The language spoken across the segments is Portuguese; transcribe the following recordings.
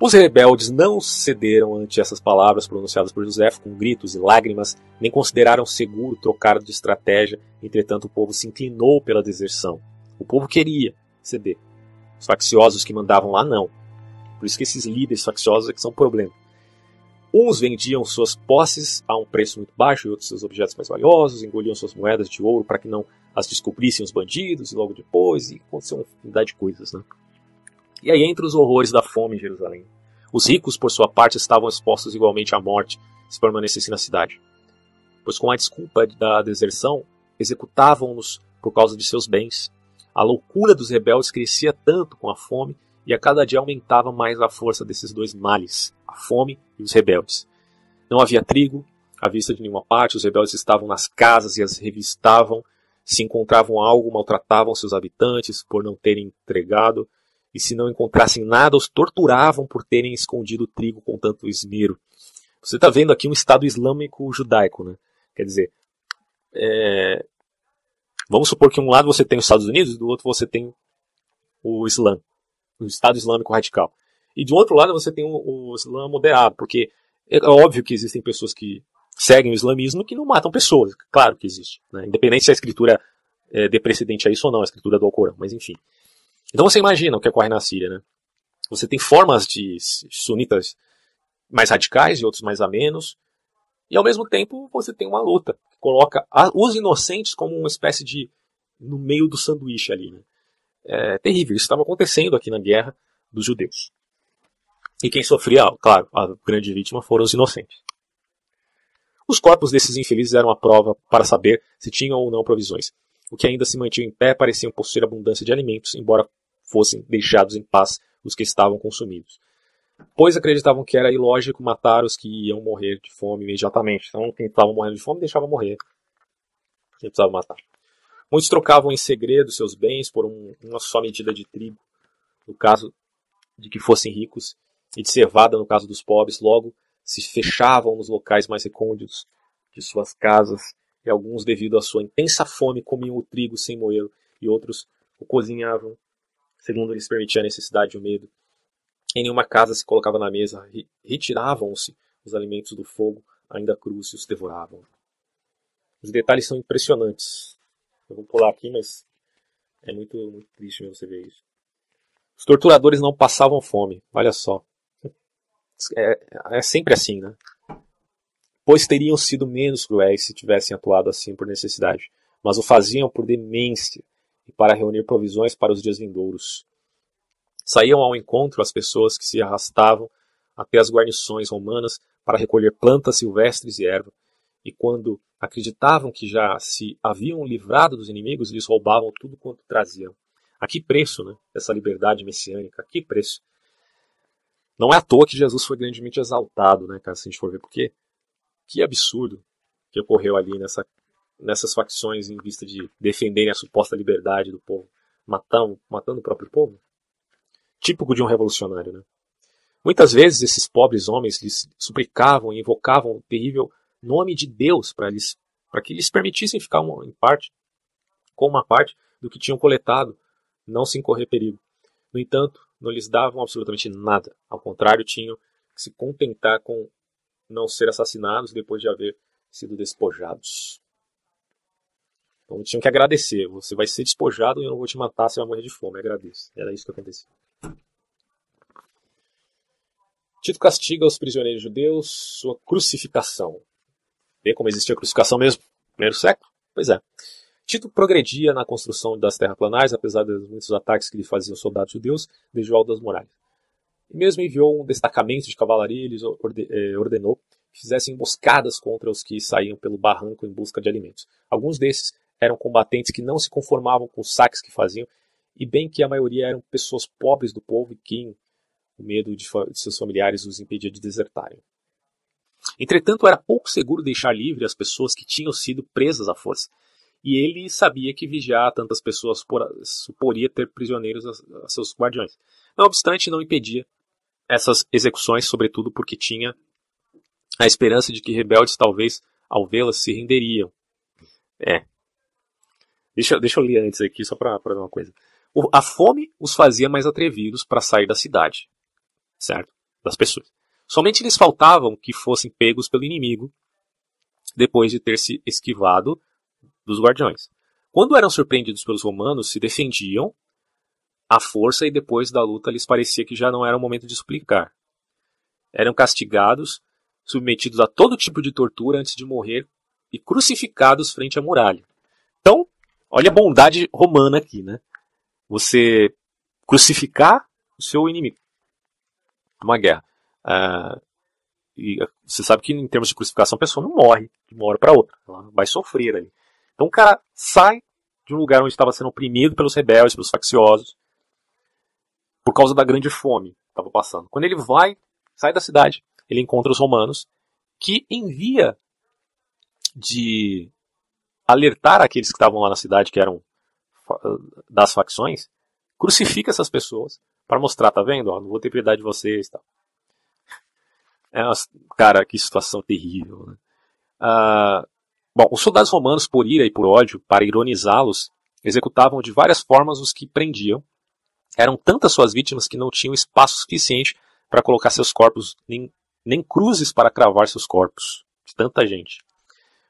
Os rebeldes não cederam ante essas palavras pronunciadas por José com gritos e lágrimas, nem consideraram seguro trocar de estratégia. Entretanto, o povo se inclinou pela deserção. O povo queria ceder. Os facciosos que mandavam lá, não. Por isso que esses líderes facciosos é que são um problema. Uns vendiam suas posses a um preço muito baixo e outros seus objetos mais valiosos, engoliam suas moedas de ouro para que não as descobrissem os bandidos, e logo depois, e aconteceu uma infinidade de coisas, né? E aí entra os horrores da fome em Jerusalém. Os ricos, por sua parte, estavam expostos igualmente à morte, se permanecessem na cidade. Pois com a desculpa da deserção, executavam-nos por causa de seus bens. A loucura dos rebeldes crescia tanto com a fome, e a cada dia aumentava mais a força desses dois males, a fome e os rebeldes. Não havia trigo à vista de nenhuma parte, os rebeldes estavam nas casas e as revistavam, se encontravam algo, maltratavam seus habitantes por não terem entregado, e se não encontrassem nada, os torturavam por terem escondido o trigo com tanto esmero. Você está vendo aqui um Estado Islâmico judaico, né? Quer dizer, vamos supor que um lado você tem os Estados Unidos e do outro você tem o Islã, o Estado Islâmico radical. E do outro lado você tem o Islã moderado, porque é óbvio que existem pessoas que seguem o islamismo que não matam pessoas. Claro que existe, né? Independente se a escritura dê precedente a isso ou não, a escritura do Alcorão, mas enfim. Então você imagina o que ocorre na Síria, né? Você tem formas de sunitas mais radicais e outros mais amenos, e ao mesmo tempo você tem uma luta que coloca os inocentes como uma espécie de no meio do sanduíche ali, né? É terrível, isso estava acontecendo aqui na guerra dos judeus. E quem sofria, claro, a grande vítima foram os inocentes. Os corpos desses infelizes eram a prova para saber se tinham ou não provisões. O que ainda se mantinha em pé pareciam possuir abundância de alimentos, embora fossem deixados em paz os que estavam consumidos. Pois acreditavam que era ilógico matar os que iam morrer de fome imediatamente. Então, quem estava morrendo de fome deixava morrer. Quem precisava matar. Muitos trocavam em segredo seus bens por uma só medida de trigo, no caso de que fossem ricos, e de cevada no caso dos pobres. Logo, se fechavam nos locais mais recônditos de suas casas, e alguns, devido à sua intensa fome, comiam o trigo sem moê-lo, e outros o cozinhavam, segundo lhes permitia a necessidade e o medo. Em nenhuma casa se colocava na mesa, retiravam-se os alimentos do fogo, ainda crus, e os devoravam. Os detalhes são impressionantes. Eu vou pular aqui, mas é muito, muito triste você ver isso. Os torturadores não passavam fome, olha só. É sempre assim, né? Pois teriam sido menos cruéis se tivessem atuado assim por necessidade, mas o faziam por demência e para reunir provisões para os dias vindouros. Saíam ao encontro as pessoas que se arrastavam até as guarnições romanas para recolher plantas silvestres e erva, e quando acreditavam que já se haviam livrado dos inimigos, lhes roubavam tudo quanto traziam. A que preço, né? Essa liberdade messiânica, a que preço? Não é à toa que Jesus foi grandemente exaltado, né, cara, se a gente for ver, porque que absurdo que ocorreu ali nessas facções em vista de defenderem a suposta liberdade do povo, matando o próprio povo. Típico de um revolucionário, né? Muitas vezes esses pobres homens lhes suplicavam e invocavam o terrível nome de Deus para que lhes permitissem ficar com uma parte do que tinham coletado, não se incorrer perigo. No entanto, não lhes davam absolutamente nada. Ao contrário, tinham que se contentar com não ser assassinados depois de haver sido despojados. Então tinham que agradecer. Você vai ser despojado e eu não vou te matar, você vai morrer de fome. Agradeço. Era isso que acontecia. Tito castiga os prisioneiros judeus, sua crucificação. Vê como existia a crucificação mesmo? Primeiro século? Pois é. Tito progredia na construção das terraplanares, apesar dos muitos ataques que lhe faziam soldados judeus desde o Alto das Muralhas. E mesmo enviou um destacamento de cavalaria e lhes ordenou que fizessem emboscadas contra os que saíam pelo barranco em busca de alimentos. Alguns desses eram combatentes que não se conformavam com os saques que faziam, e bem que a maioria eram pessoas pobres do povo e que o medo de seus familiares os impedia de desertarem. Entretanto, era pouco seguro deixar livre as pessoas que tinham sido presas à força, e ele sabia que vigiar tantas pessoas suporia ter prisioneiros a seus guardiões. Não obstante, não impedia essas execuções, sobretudo porque tinha a esperança de que rebeldes, talvez, ao vê-las, se renderiam. Deixa eu ler antes aqui, só para ver uma coisa. A fome os fazia mais atrevidos para sair da cidade, certo? das pessoas. Somente lhes faltavam que fossem pegos pelo inimigo depois de ter se esquivado dos guardiões. Quando eram surpreendidos pelos romanos, se defendiam à força e depois da luta lhes parecia que já não era o momento de suplicar. Eram castigados, submetidos a todo tipo de tortura antes de morrer e crucificados frente à muralha. Então, olha a bondade romana aqui, né? Você crucificar o seu inimigo. Uma guerra. E você sabe que em termos de crucificação a pessoa não morre de uma hora para outra. Ela vai sofrer ali. Então o cara sai de um lugar onde estava sendo oprimido pelos rebeldes, pelos facciosos, por causa da grande fome que estava passando. Quando ele sai da cidade, ele encontra os romanos, que em via de alertar aqueles que estavam lá na cidade, que eram das facções, crucifica essas pessoas para mostrar, tá vendo? Ó, não vou ter piedade de vocês. Tá. Cara, que situação terrível. Né? Bom, os soldados romanos, por ira e por ódio, para ironizá-los, executavam de várias formas os que prendiam. Eram tantas suas vítimas que não tinham espaço suficiente para colocar seus corpos, nem cruzes para cravar seus corpos, de tanta gente.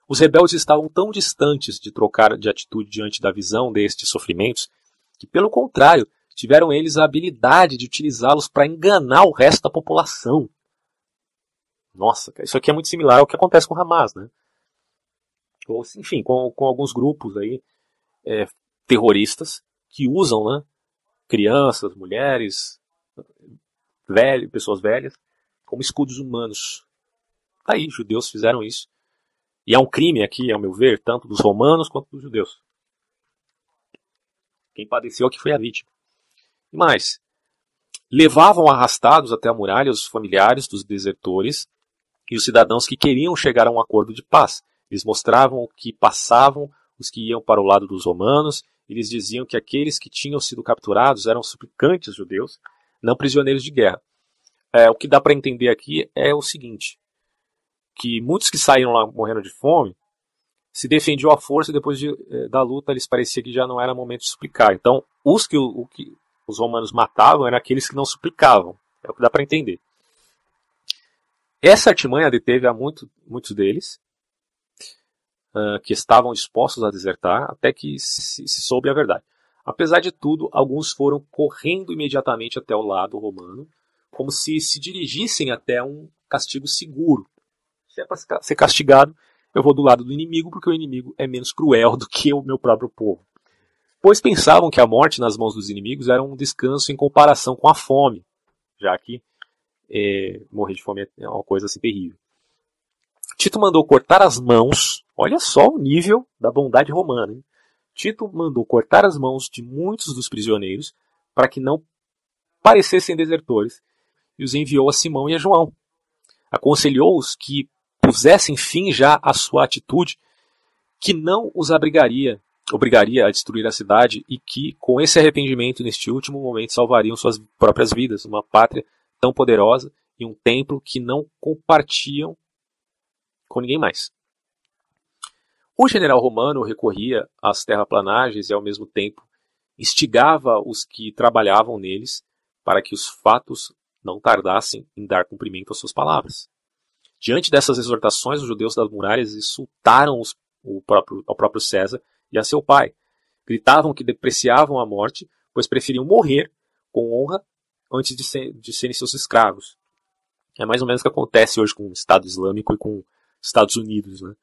Os rebeldes estavam tão distantes de trocar de atitude diante da visão destes sofrimentos, que, pelo contrário, tiveram eles a habilidade de utilizá-los para enganar o resto da população. Nossa, isso aqui é muito similar ao que acontece com Hamas, né? Ou, enfim, com alguns grupos aí, terroristas que usam, né, crianças, mulheres, pessoas velhas, como escudos humanos. Tá aí, judeus fizeram isso. E é um crime aqui, ao meu ver, tanto dos romanos quanto dos judeus. Quem padeceu aqui foi a vítima. E mais, levavam arrastados até a muralha os familiares dos desertores e os cidadãos que queriam chegar a um acordo de paz. Eles mostravam o que passavam os que iam para o lado dos romanos, e eles diziam que aqueles que tinham sido capturados eram suplicantes judeus, não prisioneiros de guerra. O que dá para entender aqui é o seguinte, que muitos que saíram lá morrendo de fome se defendiam à força e depois da luta eles parecia que já não era momento de suplicar. Então, os que os romanos matavam eram aqueles que não suplicavam. É o que dá para entender. Essa artimanha deteve a muitos deles, que estavam dispostos a desertar, até que se soube a verdade. Apesar de tudo, alguns foram correndo imediatamente até o lado romano, como se dirigissem até um castigo seguro. Se é para ser castigado, eu vou do lado do inimigo, porque o inimigo é menos cruel do que o meu próprio povo. Pois pensavam que a morte nas mãos dos inimigos era um descanso em comparação com a fome, já que morrer de fome é uma coisa assim terrível. Tito mandou cortar as mãos, olha só o nível da bondade romana, hein? Tito mandou cortar as mãos de muitos dos prisioneiros para que não parecessem desertores e os enviou a Simão e a João. Aconselhou-os que pusessem fim já à sua atitude, que não os obrigaria a destruir a cidade e que, com esse arrependimento neste último momento, salvariam suas próprias vidas, uma pátria tão poderosa e um templo que não compartilham com ninguém mais. O general romano recorria às terraplanagens e, ao mesmo tempo, instigava os que trabalhavam neles para que os fatos não tardassem em dar cumprimento às suas palavras. Diante dessas exortações, os judeus das muralhas insultaram ao próprio César e a seu pai. Gritavam que depreciavam a morte, pois preferiam morrer com honra antes de serem seus escravos. É mais ou menos o que acontece hoje com o Estado Islâmico e com Estados Unidos, né?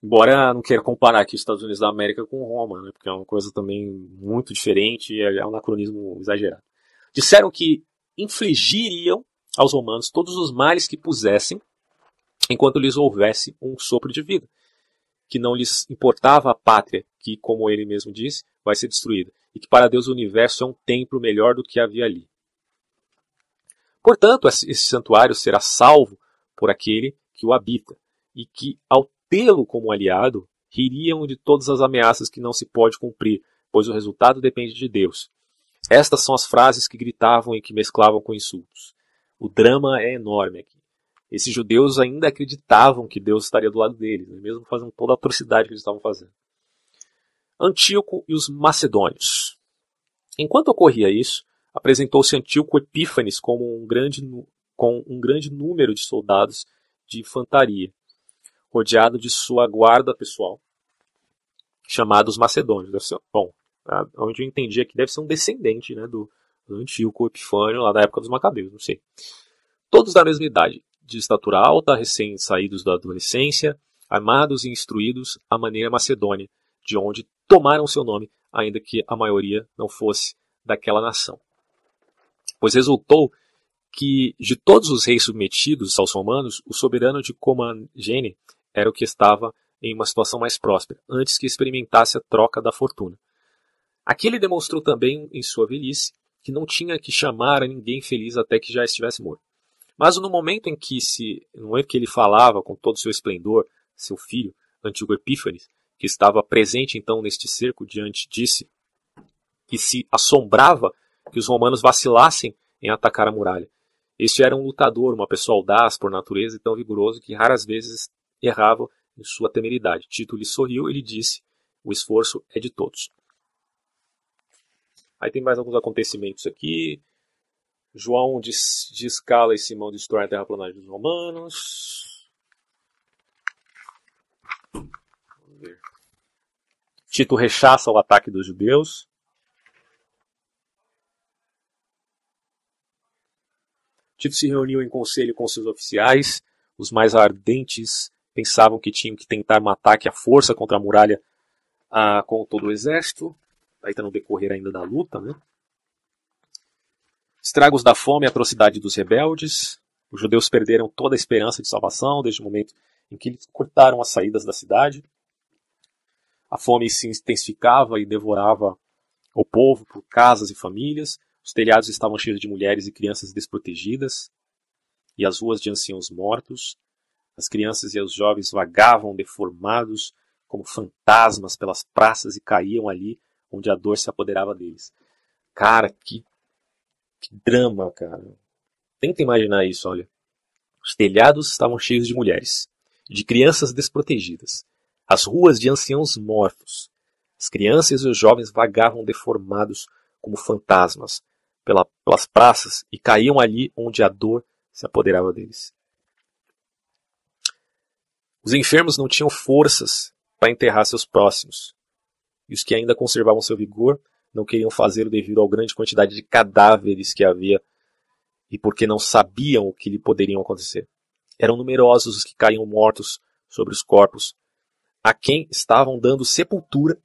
Embora não queira comparar aqui os Estados Unidos da América com Roma, né? Porque é uma coisa também muito diferente e é um anacronismo exagerado. Disseram que infligiriam aos romanos todos os males que pusessem enquanto lhes houvesse um sopro de vida, que não lhes importava a pátria que, como ele mesmo disse, vai ser destruída, e que para Deus o universo é um templo melhor do que havia ali. Portanto, esse santuário será salvo por aquele que o habita, e que, ao tê-lo como aliado, ririam de todas as ameaças que não se pode cumprir, pois o resultado depende de Deus. Estas são as frases que gritavam e que mesclavam com insultos. O drama é enorme aqui. Esses judeus ainda acreditavam que Deus estaria do lado deles, né? Mesmo fazendo toda a atrocidade que eles estavam fazendo. Antíoco e os macedônios. Enquanto ocorria isso, apresentou-se Antíoco Epífanes como com um grande número de soldados de infantaria, rodeado de sua guarda pessoal, chamados macedônios. Deve ser, bom, onde eu entendi aqui, deve ser um descendente, né, do Antíoco Epifânio, lá da época dos Macabeus, não sei. Todos da mesma idade, de estatura alta, recém-saídos da adolescência, armados e instruídos à maneira macedônia, de onde tomaram seu nome, ainda que a maioria não fosse daquela nação. Pois resultou que, de todos os reis submetidos aos romanos, o soberano de Comagene era o que estava em uma situação mais próspera, antes que experimentasse a troca da fortuna. Aqui ele demonstrou também, em sua velhice, que não tinha que chamar a ninguém feliz até que já estivesse morto. Mas no momento em que ele falava com todo o seu esplendor, seu filho, Antíoco Epífanes, que estava presente então neste cerco diante, disse que se assombrava que os romanos vacilassem em atacar a muralha. Este era um lutador, uma pessoa audaz por natureza e tão vigoroso que raras vezes errava em sua temeridade. Tito lhe sorriu e lhe disse: o esforço é de todos. Aí tem mais alguns acontecimentos aqui. João descala e Simão destrói a terraplanagem dos romanos. Vamos ver. Tito rechaça o ataque dos judeus. Tito se reuniu em conselho com seus oficiais. Os mais ardentes pensavam que tinham que tentar um ataque à força contra a muralha com todo o exército. Aí está no decorrer ainda da luta, né? Estragos da fome e atrocidade dos rebeldes. Os judeus perderam toda a esperança de salvação desde o momento em que eles cortaram as saídas da cidade. A fome se intensificava e devorava o povo por casas e famílias. Os telhados estavam cheios de mulheres e crianças desprotegidas, e as ruas de anciãos mortos. As crianças e os jovens vagavam deformados como fantasmas pelas praças e caíam ali onde a dor se apoderava deles. Cara, que drama, cara. Tenta imaginar isso, olha. Os telhados estavam cheios de mulheres, de crianças desprotegidas. As ruas de anciãos mortos. As crianças e os jovens vagavam deformados como fantasmas pelas praças e caíam ali onde a dor se apoderava deles. Os enfermos não tinham forças para enterrar seus próximos. E os que ainda conservavam seu vigor não queriam fazê-lo devido à grande quantidade de cadáveres que havia e porque não sabiam o que lhe poderiam acontecer. Eram numerosos os que caíam mortos sobre os corpos, a quem estavam dando sepultura,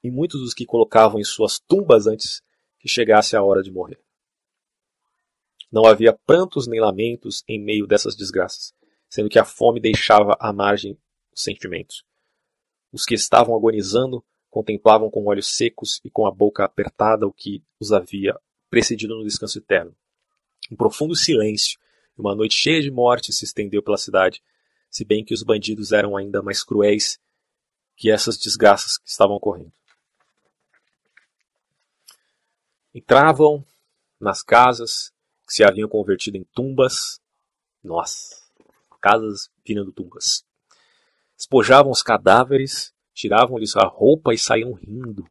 e muitos dos que colocavam em suas tumbas antes que chegasse a hora de morrer. Não havia prantos nem lamentos em meio dessas desgraças, sendo que a fome deixava à margem os sentimentos. Os que estavam agonizando contemplavam com olhos secos e com a boca apertada o que os havia precedido no descanso eterno. Um profundo silêncio e uma noite cheia de morte se estendeu pela cidade, se bem que os bandidos eram ainda mais cruéis que essas desgraças que estavam ocorrendo. Entravam nas casas que se haviam convertido em tumbas. Nossa, casas virando tumbas. Despojavam os cadáveres, tiravam-lhes a roupa e saíam rindo.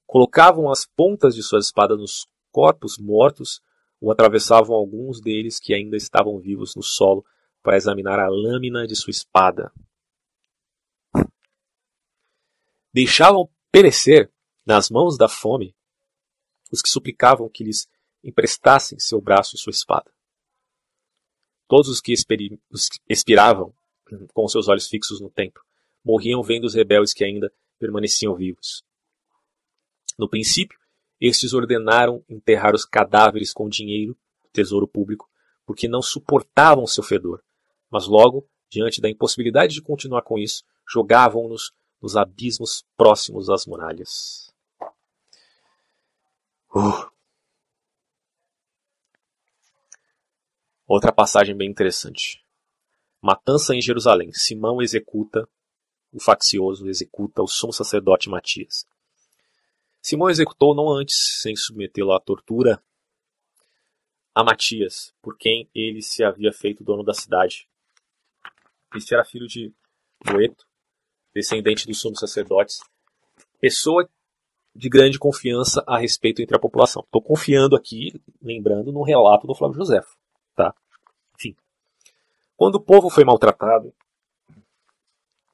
Colocavam as pontas de suas espadas nos corpos mortos ou atravessavam alguns deles que ainda estavam vivos no solo para examinar a lâmina de sua espada. Deixavam perecer nas mãos da fome os que suplicavam que lhes emprestassem seu braço e sua espada. Todos os que expiravam com seus olhos fixos no templo morriam vendo os rebeldes que ainda permaneciam vivos. No princípio, estes ordenaram enterrar os cadáveres com dinheiro, tesouro público, porque não suportavam seu fedor, mas logo, diante da impossibilidade de continuar com isso, jogavam-nos nos abismos próximos às muralhas. Outra passagem bem interessante. Matança em Jerusalém. Simão executa, o faccioso executa o sumo sacerdote Matias. Simão executou não antes, sem submetê-lo à tortura, a Matias, por quem ele se havia feito dono da cidade. Este era filho de Boeto, descendente dos sumos sacerdotes, pessoa de grande confiança a respeito entre a população. Estou confiando aqui, lembrando, no relato do Flávio Josefo. Tá? Enfim. Quando o povo foi maltratado,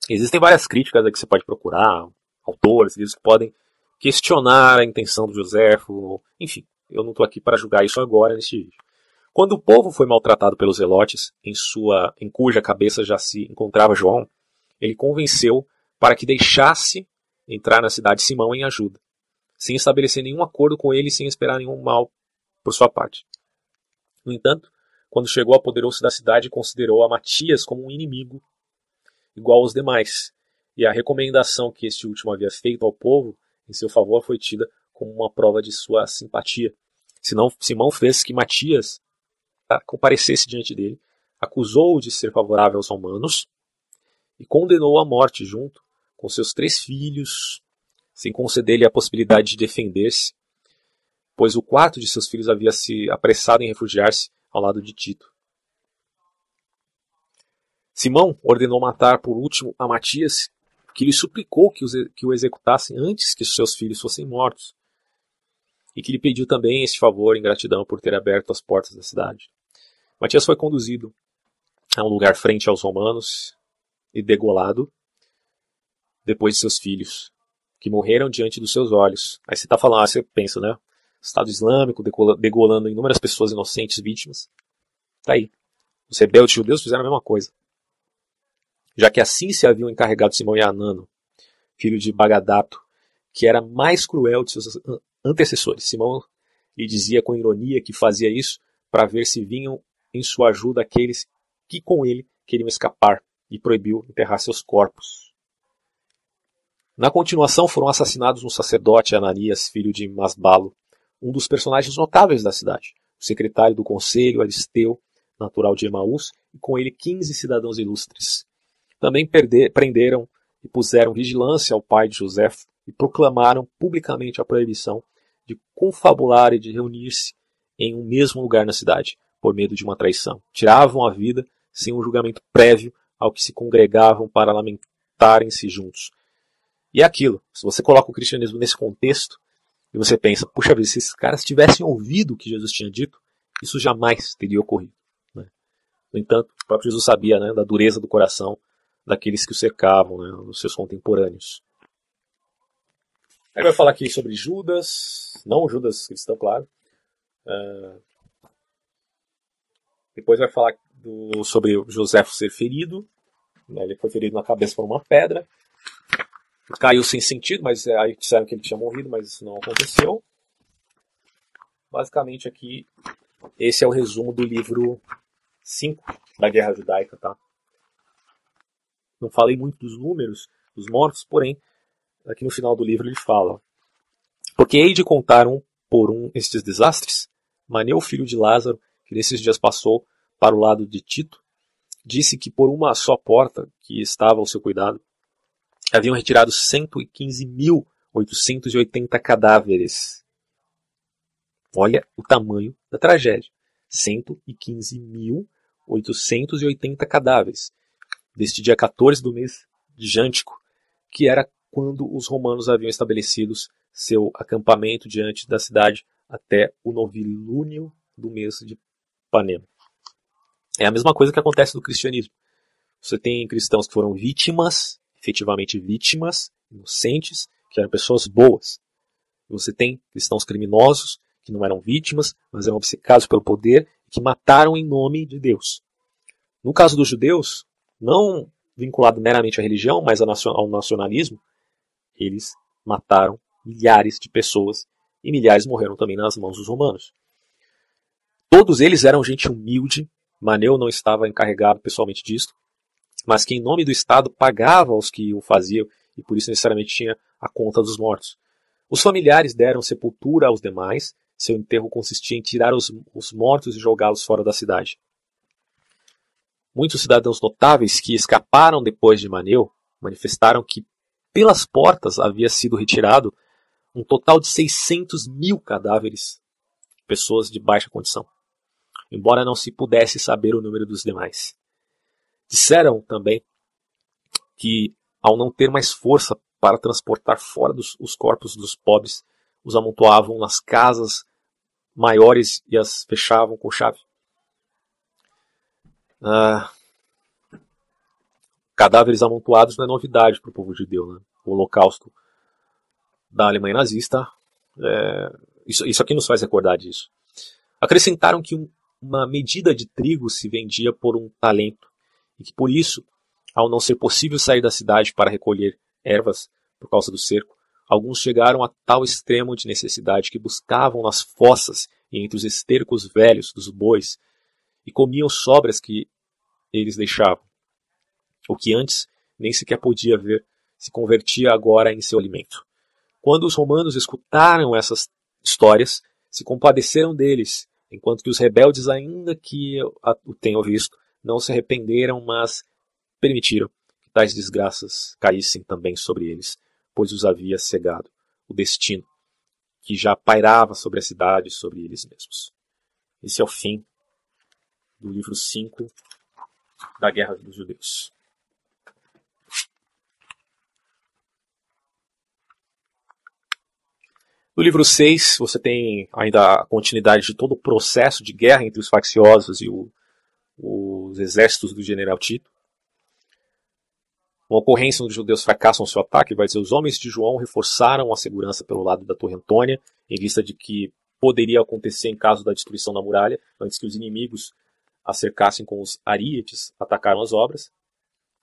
existem várias críticas que você pode procurar, autores, livros que podem questionar a intenção do Josefo, enfim, eu não estou aqui para julgar isso agora neste vídeo. Quando o povo foi maltratado pelos zelotes, em cuja cabeça já se encontrava João, ele convenceu para que deixasse entrar na cidade Simão em ajuda, sem estabelecer nenhum acordo com ele e sem esperar nenhum mal por sua parte. No entanto, quando chegou, apoderou-se da cidade e considerou a Matias como um inimigo igual aos demais, e a recomendação que este último havia feito ao povo em seu favor foi tida como uma prova de sua simpatia. Simão fez que Matias comparecesse diante dele, acusou-o de ser favorável aos romanos e condenou-o à morte junto com seus 3 filhos, sem conceder-lhe a possibilidade de defender-se, pois o 4º de seus filhos havia se apressado em refugiar-se ao lado de Tito. Simão ordenou matar por último a Matias, que lhe suplicou que o executassem antes que seus filhos fossem mortos, e que lhe pediu também este favor em gratidão por ter aberto as portas da cidade. Matias foi conduzido a um lugar frente aos romanos e degolado depois de seus filhos, que morreram diante dos seus olhos. Aí você está falando, você pensa, né? Estado Islâmico degolando inúmeras pessoas inocentes, vítimas. Tá aí. Os rebeldes judeus fizeram a mesma coisa. Já que assim se haviam encarregado Simão e Anano, filho de Bagadato, que era mais cruel de seus antecessores. Simão lhe dizia com ironia que fazia isso para ver se vinham em sua ajuda aqueles que com ele queriam escapar, e proibiu enterrar seus corpos. Na continuação foram assassinados um sacerdote, Ananias, filho de Masbalo, um dos personagens notáveis da cidade, o secretário do conselho, Aristeu, natural de Emaús, e com ele 15 cidadãos ilustres. Também prenderam e puseram vigilância ao pai de Josefo e proclamaram publicamente a proibição de confabular e de reunir-se em um mesmo lugar na cidade, por medo de uma traição. Tiravam a vida sem um julgamento prévio ao que se congregavam para lamentarem-se juntos. E é aquilo, se você coloca o cristianismo nesse contexto, e você pensa, puxa vida, se esses caras tivessem ouvido o que Jesus tinha dito, isso jamais teria ocorrido. Né? No entanto, o próprio Jesus sabia, né, da dureza do coração daqueles que o cercavam, né, os seus contemporâneos. Aí vai falar aqui sobre Judas, não o Judas cristão, claro. Depois vai falar sobre o Josefo ser ferido. Né, ele foi ferido na cabeça por uma pedra. Caiu sem sentido, mas aí disseram que ele tinha morrido, mas isso não aconteceu. Basicamente aqui, esse é o resumo do livro 5 da Guerra Judaica, tá? Não falei muito dos números dos mortos, porém, aqui no final do livro ele fala: porque hei de contar por um estes desastres? Maneu, filho de Lázaro, que nesses dias passou para o lado de Tito, disse que por uma só porta que estava ao seu cuidado, haviam retirado 115.880 cadáveres. Olha o tamanho da tragédia. 115.880 cadáveres. Deste dia 14 do mês de Jântico, que era quando os romanos haviam estabelecido seu acampamento diante da cidade até o novilúnio do mês de Panema. É a mesma coisa que acontece no cristianismo. Você tem cristãos que foram vítimas, efetivamente vítimas, inocentes, que eram pessoas boas. Você tem cristãos criminosos, que não eram vítimas, mas eram obcecados pelo poder, que mataram em nome de Deus. No caso dos judeus, não vinculado meramente à religião, mas ao nacionalismo, eles mataram milhares de pessoas e milhares morreram também nas mãos dos romanos. Todos eles eram gente humilde, Maneu não estava encarregado pessoalmente disso, mas que em nome do Estado pagava aos que o faziam e por isso necessariamente tinha a conta dos mortos. Os familiares deram sepultura aos demais, seu enterro consistia em tirar os mortos e jogá-los fora da cidade. Muitos cidadãos notáveis que escaparam depois de Maneu manifestaram que pelas portas havia sido retirado um total de 600.000 cadáveres, pessoas de baixa condição, embora não se pudesse saber o número dos demais. Disseram também que, ao não ter mais força para transportar fora os corpos dos pobres, os amontoavam nas casas maiores e as fechavam com chave. Cadáveres amontoados não é novidade para o povo judeu, né? O Holocausto da Alemanha nazista, isso aqui nos faz recordar disso. Acrescentaram que uma medida de trigo se vendia por um talento, e que por isso, ao não ser possível sair da cidade para recolher ervas por causa do cerco, alguns chegaram a tal extremo de necessidade que buscavam nas fossas e entre os estercos velhos dos bois e comiam sobras que eles deixavam. O que antes nem sequer podia ver se convertia agora em seu alimento. Quando os romanos escutaram essas histórias, se compadeceram deles, enquanto que os rebeldes, ainda que o tenham visto, não se arrependeram, mas permitiram que tais desgraças caíssem também sobre eles, pois os havia cegado o destino que já pairava sobre a cidade e sobre eles mesmos. Esse é o fim do livro 5 da Guerra dos Judeus. No livro 6, você tem ainda a continuidade de todo o processo de guerra entre os facciosos e os exércitos do general Tito. Uma ocorrência onde os judeus fracassam seu ataque, vai dizer, os homens de João reforçaram a segurança pelo lado da Torre Antônia, em vista de que poderia acontecer em caso da destruição da muralha, antes que os inimigos a cercassem com os aríetes, atacaram as obras.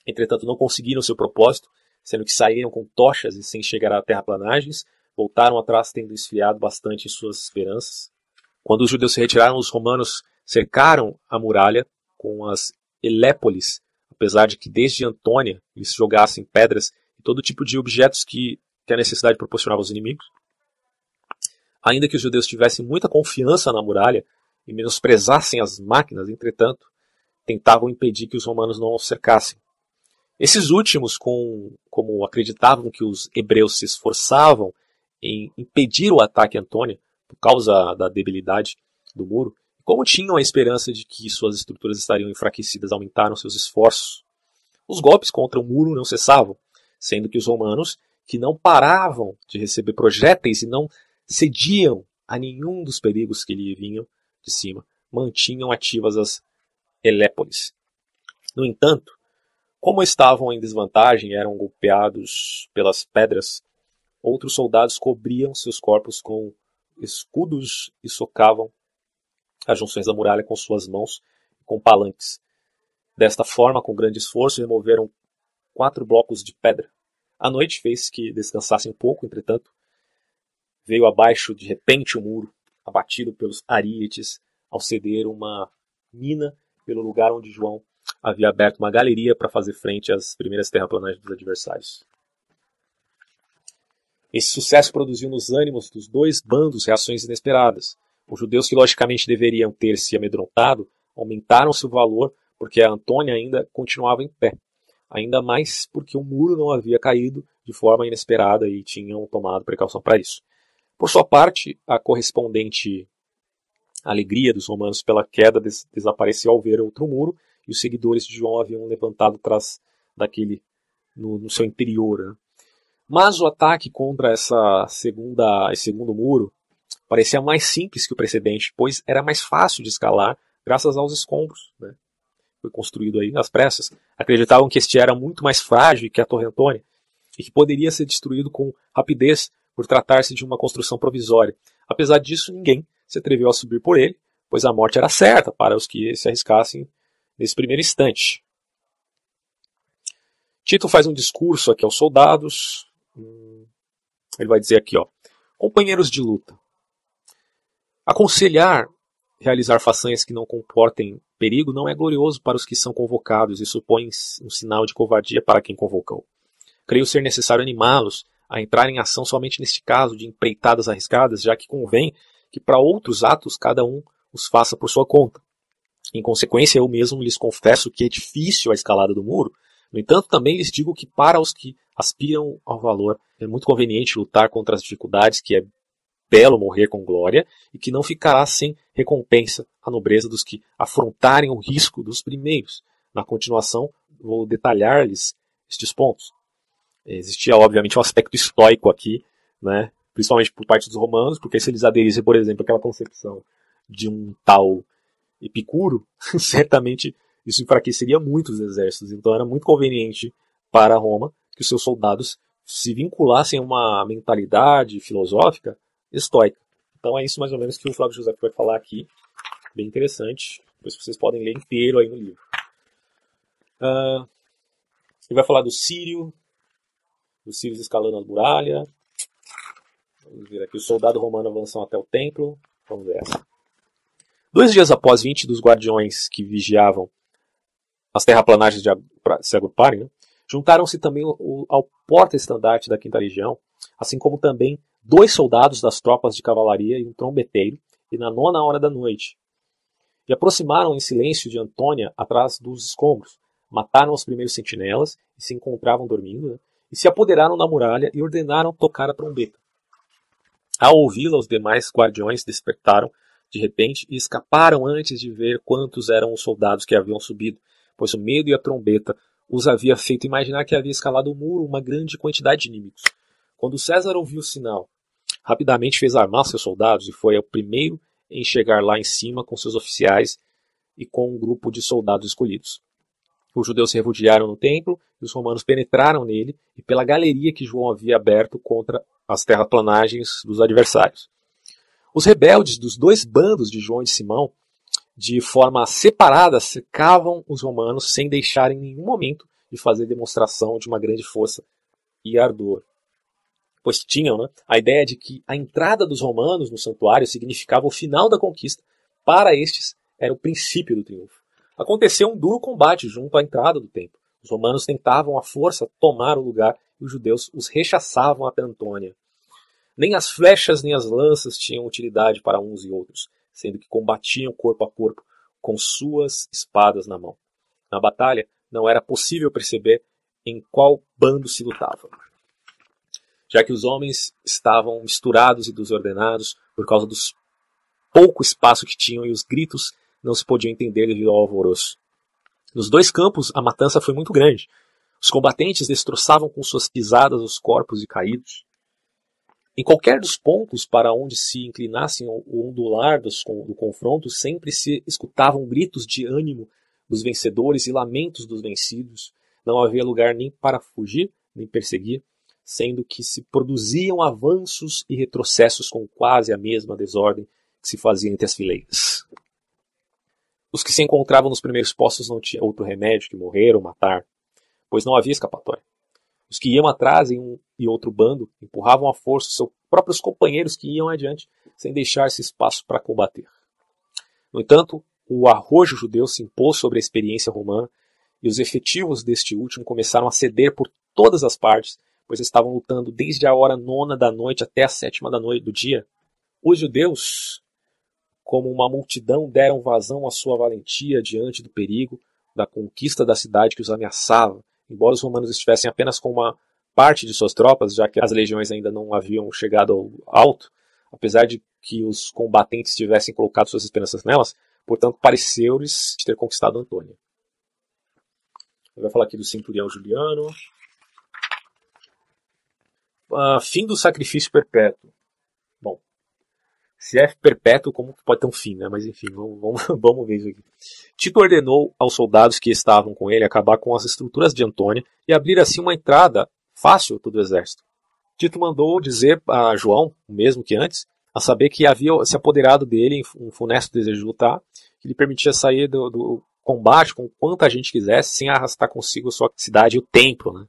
Entretanto, não conseguiram seu propósito, sendo que saíram com tochas e sem chegar a terraplanagens, voltaram atrás tendo esfriado bastante em suas esperanças. Quando os judeus se retiraram, os romanos cercaram a muralha com as Helépolis, apesar de que desde Antônia eles jogassem pedras e todo tipo de objetos que a necessidade proporcionava aos inimigos. Ainda que os judeus tivessem muita confiança na muralha e menosprezassem as máquinas, entretanto, tentavam impedir que os romanos não os cercassem. Esses últimos, como acreditavam que os hebreus se esforçavam em impedir o ataque a Antônia, por causa da debilidade do muro, como tinham a esperança de que suas estruturas estariam enfraquecidas, aumentaram seus esforços. Os golpes contra o muro não cessavam, sendo que os romanos, que não paravam de receber projéteis e não cediam a nenhum dos perigos que lhe vinham de cima, mantinham ativas as Helépolis. No entanto, como estavam em desvantagem e eram golpeados pelas pedras, outros soldados cobriam seus corpos com escudos e socavam as junções da muralha com suas mãos com palanques. Desta forma, com grande esforço, removeram 4 blocos de pedra. A noite fez que descansassem um pouco, entretanto, veio abaixo de repente o muro, abatido pelos aríetes, ao ceder uma mina pelo lugar onde João havia aberto uma galeria para fazer frente às primeiras terraplanagens dos adversários. Esse sucesso produziu nos ânimos dos dois bandos reações inesperadas. Os judeus que logicamente deveriam ter se amedrontado aumentaram seu valor porque a Antônia ainda continuava em pé. Ainda mais porque o muro não havia caído de forma inesperada e tinham tomado precaução para isso. Por sua parte, a correspondente alegria dos romanos pela queda desapareceu ao ver outro muro e os seguidores de João haviam levantado atrás daquele no seu interior, né? Mas o ataque contra esse segundo muro parecia mais simples que o precedente, pois era mais fácil de escalar graças aos escombros, né? Foi construído aí às pressas. Acreditavam que este era muito mais frágil que a Torre Antônia e que poderia ser destruído com rapidez por tratar-se de uma construção provisória. Apesar disso, ninguém se atreveu a subir por ele, pois a morte era certa para os que se arriscassem nesse primeiro instante. Tito faz um discurso aqui aos soldados. Ele vai dizer aqui, companheiros de luta, aconselhar realizar façanhas que não comportem perigo não é glorioso para os que são convocados e supõe um sinal de covardia para quem convocou. Creio ser necessário animá-los a entrar em ação somente neste caso de empreitadas arriscadas, já que convém que para outros atos cada um os faça por sua conta. Em consequência, eu mesmo lhes confesso que é difícil a escalada do muro. No entanto, também lhes digo que para os que aspiram ao valor é muito conveniente lutar contra as dificuldades, que é belo morrer com glória, e que não ficará sem recompensa a nobreza dos que afrontarem o risco dos primeiros. Na continuação, vou detalhar-lhes estes pontos. Existia, obviamente, um aspecto estoico aqui, né? Principalmente por parte dos romanos, porque se eles aderissem, por exemplo, àquela concepção de um tal Epicuro, certamente isso enfraqueceria muito os exércitos. Então era muito conveniente para Roma que os seus soldados se vinculassem a uma mentalidade filosófica estoica. Então é isso mais ou menos que o Flávio José vai falar aqui. Bem interessante. Depois vocês podem ler inteiro aí no livro. Ele vai falar do Sírio, dos sírios escalando a muralha. Vamos ver aqui. Os soldados romanos avançam até o templo. Vamos ver essa. 2 dias após 20 dos guardiões que vigiavam as terraplanagens se agruparem, né, juntaram-se também ao porta-estandarte da Quinta Legião, assim como também 2 soldados das tropas de cavalaria e um trombeteiro, e na 9ª hora da noite. E aproximaram em silêncio de Antônia atrás dos escombros, mataram os primeiros sentinelas, e se encontravam dormindo, né, e se apoderaram da muralha e ordenaram tocar a trombeta. Ao ouvi-la, os demais guardiões despertaram de repente e escaparam antes de ver quantos eram os soldados que haviam subido, pois o medo e a trombeta os havia feito imaginar que havia escalado o muro uma grande quantidade de inimigos. Quando César ouviu o sinal, rapidamente fez armar seus soldados e foi o primeiro em chegar lá em cima com seus oficiais e com um grupo de soldados escolhidos. Os judeus se refugiaram no templo e os romanos penetraram nele e pela galeria que João havia aberto contra as terraplanagens dos adversários. Os rebeldes dos 2 bandos de João e de Simão, de forma separada, cercavam os romanos sem deixar em nenhum momento de fazer demonstração de uma grande força e ardor. Pois tinham, né, a ideia de que a entrada dos romanos no santuário significava o final da conquista. Para estes, era o princípio do triunfo. Aconteceu um duro combate junto à entrada do templo. Os romanos tentavam à força tomar o lugar e os judeus os rechaçavam até Antônia. Nem as flechas nem as lanças tinham utilidade para uns e outros, sendo que combatiam corpo a corpo com suas espadas na mão. Na batalha, não era possível perceber em qual bando se lutava, já que os homens estavam misturados e desordenados por causa do pouco espaço que tinham e os gritos não se podiam entender devido ao alvoroço. Nos 2 campos, a matança foi muito grande. Os combatentes destroçavam com suas pisadas os corpos de caídos. Em qualquer dos pontos para onde se inclinassem o ondular do confronto, sempre se escutavam gritos de ânimo dos vencedores e lamentos dos vencidos. Não havia lugar nem para fugir, nem perseguir, sendo que se produziam avanços e retrocessos com quase a mesma desordem que se fazia entre as fileiras. Os que se encontravam nos primeiros postos não tinham outro remédio que morrer ou matar, pois não havia escapatória. Os que iam atrás em um e outro bando empurravam à força seus próprios companheiros que iam adiante, sem deixar esse espaço para combater. No entanto, o arrojo judeu se impôs sobre a experiência romana e os efetivos deste último começaram a ceder por todas as partes, pois estavam lutando desde a hora 9ª da noite até a 7ª da noite do dia. Os judeus, como uma multidão, deram vazão à sua valentia diante do perigo da conquista da cidade que os ameaçava, embora os romanos estivessem apenas com uma parte de suas tropas, já que as legiões ainda não haviam chegado ao alto, apesar de que os combatentes tivessem colocado suas esperanças nelas, portanto pareceu-lhes ter conquistado Antônia. Ele vai falar aqui do centurião Juliano. Fim do sacrifício perpétuo. Bom, se é perpétuo, como que pode ter um fim, né? Mas enfim, vamos ver isso aqui. Tito ordenou aos soldados que estavam com ele acabar com as estruturas de Antônia e abrir assim uma entrada fácil a todo o exército. Tito mandou dizer a João, o mesmo que antes, a saber que havia se apoderado dele um funesto desejo de lutar, que lhe permitia sair do combate com quanta gente quisesse, sem arrastar consigo a sua cidade e o templo, né?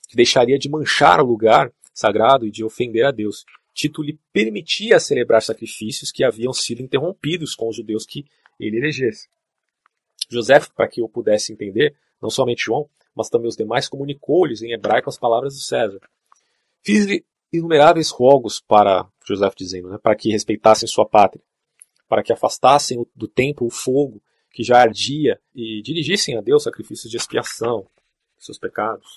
Que deixaria de manchar o lugar sagrado e de ofender a Deus. Tito lhe permitia celebrar sacrifícios que haviam sido interrompidos com os judeus que ele elegesse. José, para que eu pudesse entender, não somente João, mas também os demais, comunicou-lhes em hebraico as palavras de César. Fiz-lhe inumeráveis rogos para José dizendo, né, para que respeitassem sua pátria, para que afastassem do templo o fogo que já ardia e dirigissem a Deus sacrifícios de expiação de seus pecados.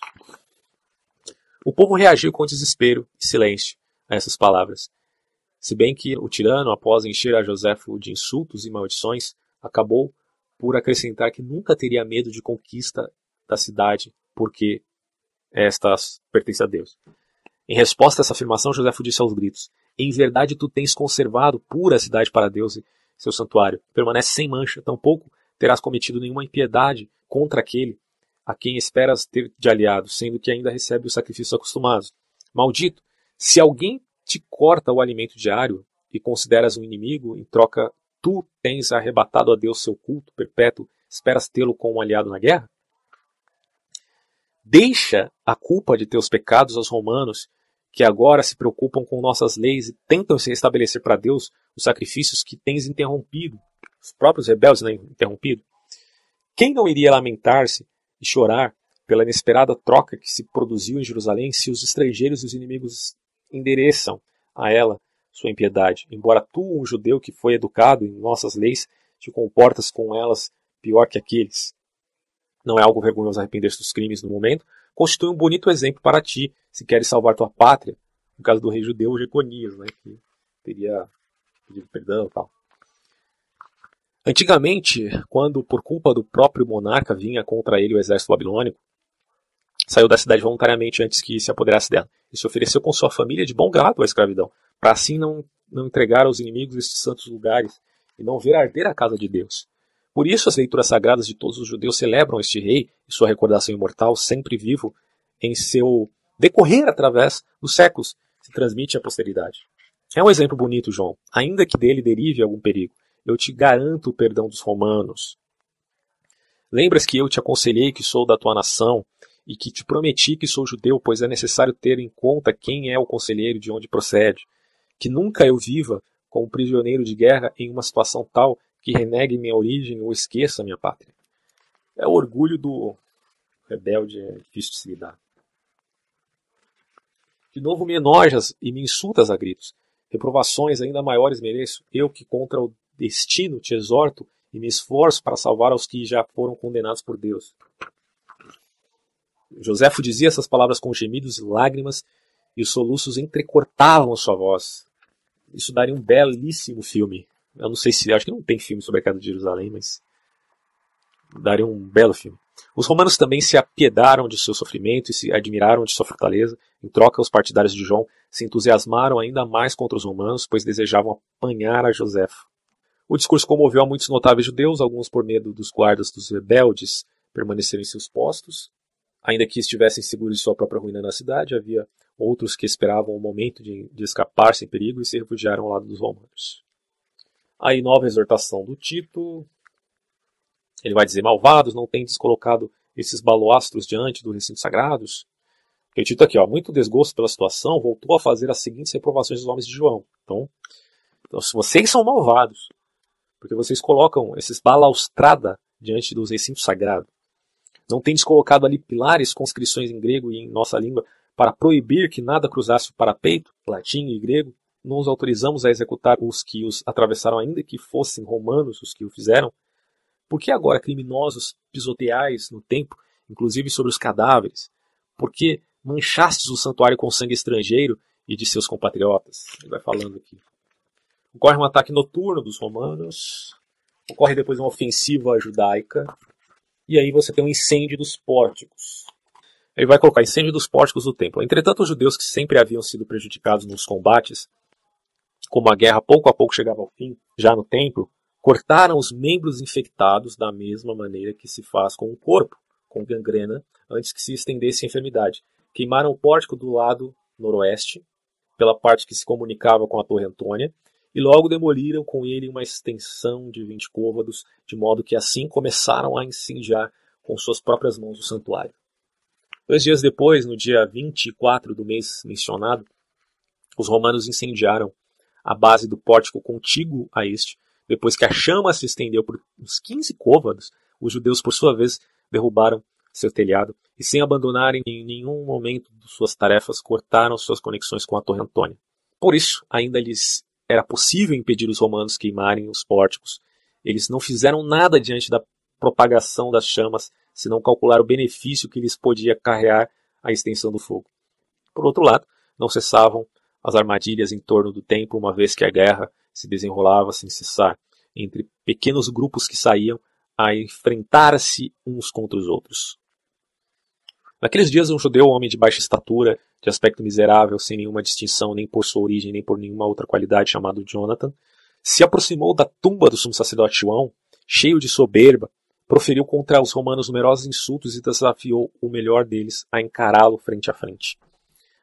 O povo reagiu com desespero e silêncio a essas palavras, se bem que o tirano, após encher a Joséfo de insultos e maldições, acabou por acrescentar que nunca teria medo de conquista da cidade, porque esta pertence a Deus. Em resposta a essa afirmação, Josefo disse aos gritos: em verdade tu tens conservado pura a cidade para Deus e seu santuário. Permanece sem mancha, tampouco terás cometido nenhuma impiedade contra aquele a quem esperas ter de aliado, sendo que ainda recebe os sacrifícios acostumados. Maldito, se alguém te corta o alimento diário e consideras um inimigo, em troca tu tens arrebatado a Deus seu culto perpétuo, esperas tê-lo como um aliado na guerra? Deixa a culpa de teus pecados aos romanos, que agora se preocupam com nossas leis e tentam se restabelecer para Deus os sacrifícios que tens interrompido, os próprios rebeldes, né, interrompido. Quem não iria lamentar-se e chorar pela inesperada troca que se produziu em Jerusalém se os estrangeiros e os inimigos endereçam a ela sua impiedade? Embora tu, um judeu que foi educado em nossas leis, te comportas com elas pior que aqueles. Não é algo vergonhoso arrepender-se dos crimes no momento, constitui um bonito exemplo para ti, se queres salvar tua pátria, no caso do rei judeu Jeconias, né, que teria pedido perdão e tal. Antigamente, quando por culpa do próprio monarca vinha contra ele o exército babilônico, saiu da cidade voluntariamente antes que se apoderasse dela, e se ofereceu com sua família de bom grado à escravidão, para assim não entregar aos inimigos estes santos lugares, e não ver arder a casa de Deus. Por isso as leituras sagradas de todos os judeus celebram este rei e sua recordação imortal, sempre vivo, em seu decorrer através dos séculos, se transmite à posteridade. É um exemplo bonito, João, ainda que dele derive algum perigo. Eu te garanto o perdão dos romanos. Lembras que eu te aconselhei que sou da tua nação e que te prometi que sou judeu, pois é necessário ter em conta quem é o conselheiro e de onde procede, que nunca eu viva como prisioneiro de guerra em uma situação tal que renegue minha origem ou esqueça minha pátria. É o orgulho do rebelde, é difícil de se lidar. De novo me enojas e me insultas a gritos. Reprovações ainda maiores mereço, eu que contra o destino te exorto e me esforço para salvar aos que já foram condenados por Deus. Josefo dizia essas palavras com gemidos e lágrimas, e os soluços entrecortavam sua voz. Isso daria um belíssimo filme. Eu não sei se, acho que não tem filme sobre a queda de Jerusalém, mas daria um belo filme. Os romanos também se apiedaram de seu sofrimento e se admiraram de sua fortaleza. Em troca, os partidários de João se entusiasmaram ainda mais contra os romanos, pois desejavam apanhar a Josefo. O discurso comoveu a muitos notáveis judeus, alguns por medo dos guardas dos rebeldes permaneceram em seus postos. Ainda que estivessem seguros de sua própria ruína na cidade, havia outros que esperavam o momento de escapar sem perigo e se refugiaram ao lado dos romanos. Aí, nova exortação do Tito. Ele vai dizer: malvados, não tendes colocado esses baloastros diante do recinto sagrados? Porque o Tito aqui, muito desgosto pela situação, voltou a fazer as seguintes reprovações dos homens de João. Então, se vocês são malvados, porque vocês colocam esses balaustrada diante dos recintos sagrados, não tendes colocado ali pilares com inscrições em grego e em nossa língua para proibir que nada cruzasse o parapeito, latim e grego, não os autorizamos a executar os que os atravessaram, ainda que fossem romanos os que o fizeram. Por que agora criminosos pisoteais no templo, inclusive sobre os cadáveres? Por que manchastes o santuário com sangue estrangeiro e de seus compatriotas? Ele vai falando aqui. Ocorre um ataque noturno dos romanos, ocorre depois uma ofensiva judaica, e aí você tem um incêndio dos pórticos. Ele vai colocar incêndio dos pórticos do templo. Entretanto, os judeus que sempre haviam sido prejudicados nos combates, como a guerra pouco a pouco chegava ao fim, já no templo, cortaram os membros infectados da mesma maneira que se faz com o corpo, com gangrena, antes que se estendesse a enfermidade. Queimaram o pórtico do lado noroeste, pela parte que se comunicava com a Torre Antônia, e logo demoliram com ele uma extensão de 20 côvados, de modo que assim começaram a incendiar com suas próprias mãos o santuário. 2 dias depois, no dia 24 do mês mencionado, os romanos incendiaram a base do pórtico contíguo a este. Depois que a chama se estendeu por uns 15 côvados, os judeus, por sua vez, derrubaram seu telhado e, sem abandonarem em nenhum momento de suas tarefas, cortaram suas conexões com a Torre Antônia. Por isso, ainda lhes era possível impedir os romanos queimarem os pórticos. Eles não fizeram nada diante da propagação das chamas, senão calcular o benefício que lhes podia acarrear a extensão do fogo. Por outro lado, não cessavam as armadilhas em torno do templo, uma vez que a guerra se desenrolava sem cessar, entre pequenos grupos que saíam a enfrentar-se uns contra os outros. Naqueles dias, um judeu, homem de baixa estatura, de aspecto miserável, sem nenhuma distinção, nem por sua origem, nem por nenhuma outra qualidade, chamado Jonathan, se aproximou da tumba do sumo sacerdote João, cheio de soberba, proferiu contra os romanos numerosos insultos e desafiou o melhor deles a encará-lo frente a frente.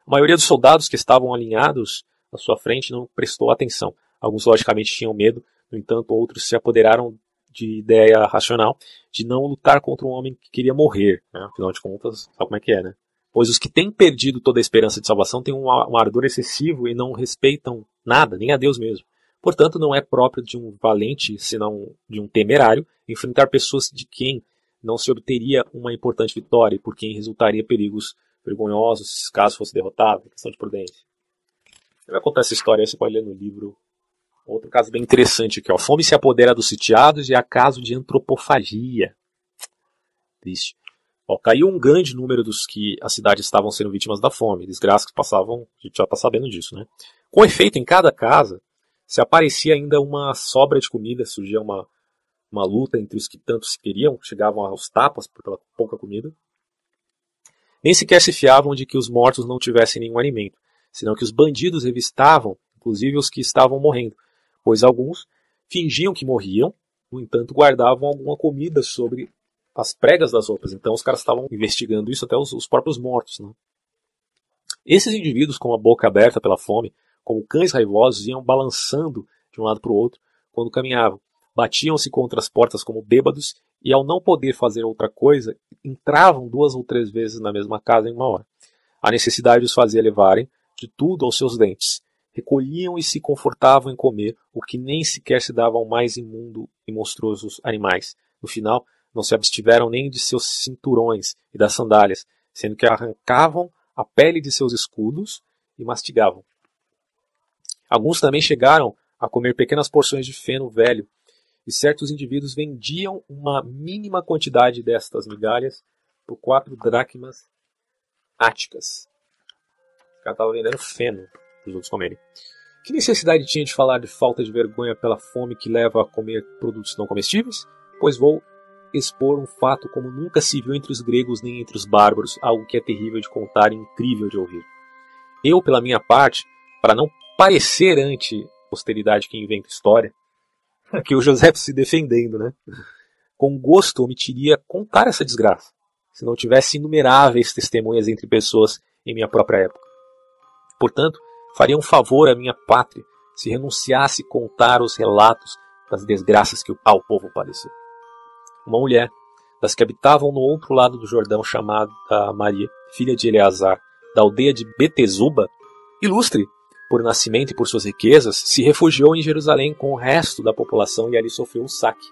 A maioria dos soldados que estavam alinhados à sua frente não prestou atenção. Alguns, logicamente, tinham medo, no entanto, outros se apoderaram de ideia racional de não lutar contra um homem que queria morrer, né? Afinal de contas, sabe como é que é, né? Pois os que têm perdido toda a esperança de salvação têm um ardor excessivo e não respeitam nada, nem a Deus mesmo. Portanto, não é próprio de um valente, senão de um temerário, enfrentar pessoas de quem não se obteria uma importante vitória e por quem resultaria perigos vergonhosos caso fosse derrotado. Questão de prudência. Eu vou contar essa história, você pode ler no livro. Outro caso bem interessante aqui, ó. Fome se apodera dos sitiados e há caso de antropofagia. Triste. Ó, caiu um grande número dos que a cidade estavam sendo vítimas da fome. Desgraças que passavam, a gente já está sabendo disso, né? Com efeito, em cada casa, se aparecia ainda uma sobra de comida, surgia uma luta entre os que tanto se queriam, chegavam aos tapas por pela pouca comida. Nem sequer se fiavam de que os mortos não tivessem nenhum alimento, senão que os bandidos revistavam, inclusive os que estavam morrendo, pois alguns fingiam que morriam, no entanto guardavam alguma comida sobre as pregas das roupas. Então os caras estavam investigando isso até os próprios mortos, né? Esses indivíduos com a boca aberta pela fome, como cães raivosos, iam balançando de um lado para o outro quando caminhavam. Batiam-se contra as portas como bêbados e, ao não poder fazer outra coisa, entravam 2 ou 3 vezes na mesma casa em uma hora. A necessidade os fazia levarem de tudo aos seus dentes. Recolhiam e se confortavam em comer o que nem sequer se dava ao mais imundo e monstruosos animais. No final, não se abstiveram nem de seus cinturões e das sandálias, sendo que arrancavam a pele de seus escudos e mastigavam. Alguns também chegaram a comer pequenas porções de feno velho, e certos indivíduos vendiam uma mínima quantidade destas migalhas por 4 dracmas áticas. O cara estava vendendo feno para os outros comerem. Que necessidade tinha de falar de falta de vergonha pela fome que leva a comer produtos não comestíveis? Pois vou expor um fato como nunca se viu entre os gregos nem entre os bárbaros, algo que é terrível de contar e incrível de ouvir. Eu, pela minha parte, para não parecer ante posteridade que inventa história, aqui o José se defendendo, né? Com gosto omitiria contar essa desgraça, se não tivesse inumeráveis testemunhas entre pessoas em minha própria época. Portanto, faria um favor à minha pátria se renunciasse a contar os relatos das desgraças que ao povo padeceu. Uma mulher, das que habitavam no outro lado do Jordão, chamada Maria, filha de Eleazar, da aldeia de Betezuba, ilustre por nascimento e por suas riquezas, se refugiou em Jerusalém com o resto da população e ali sofreu um saque.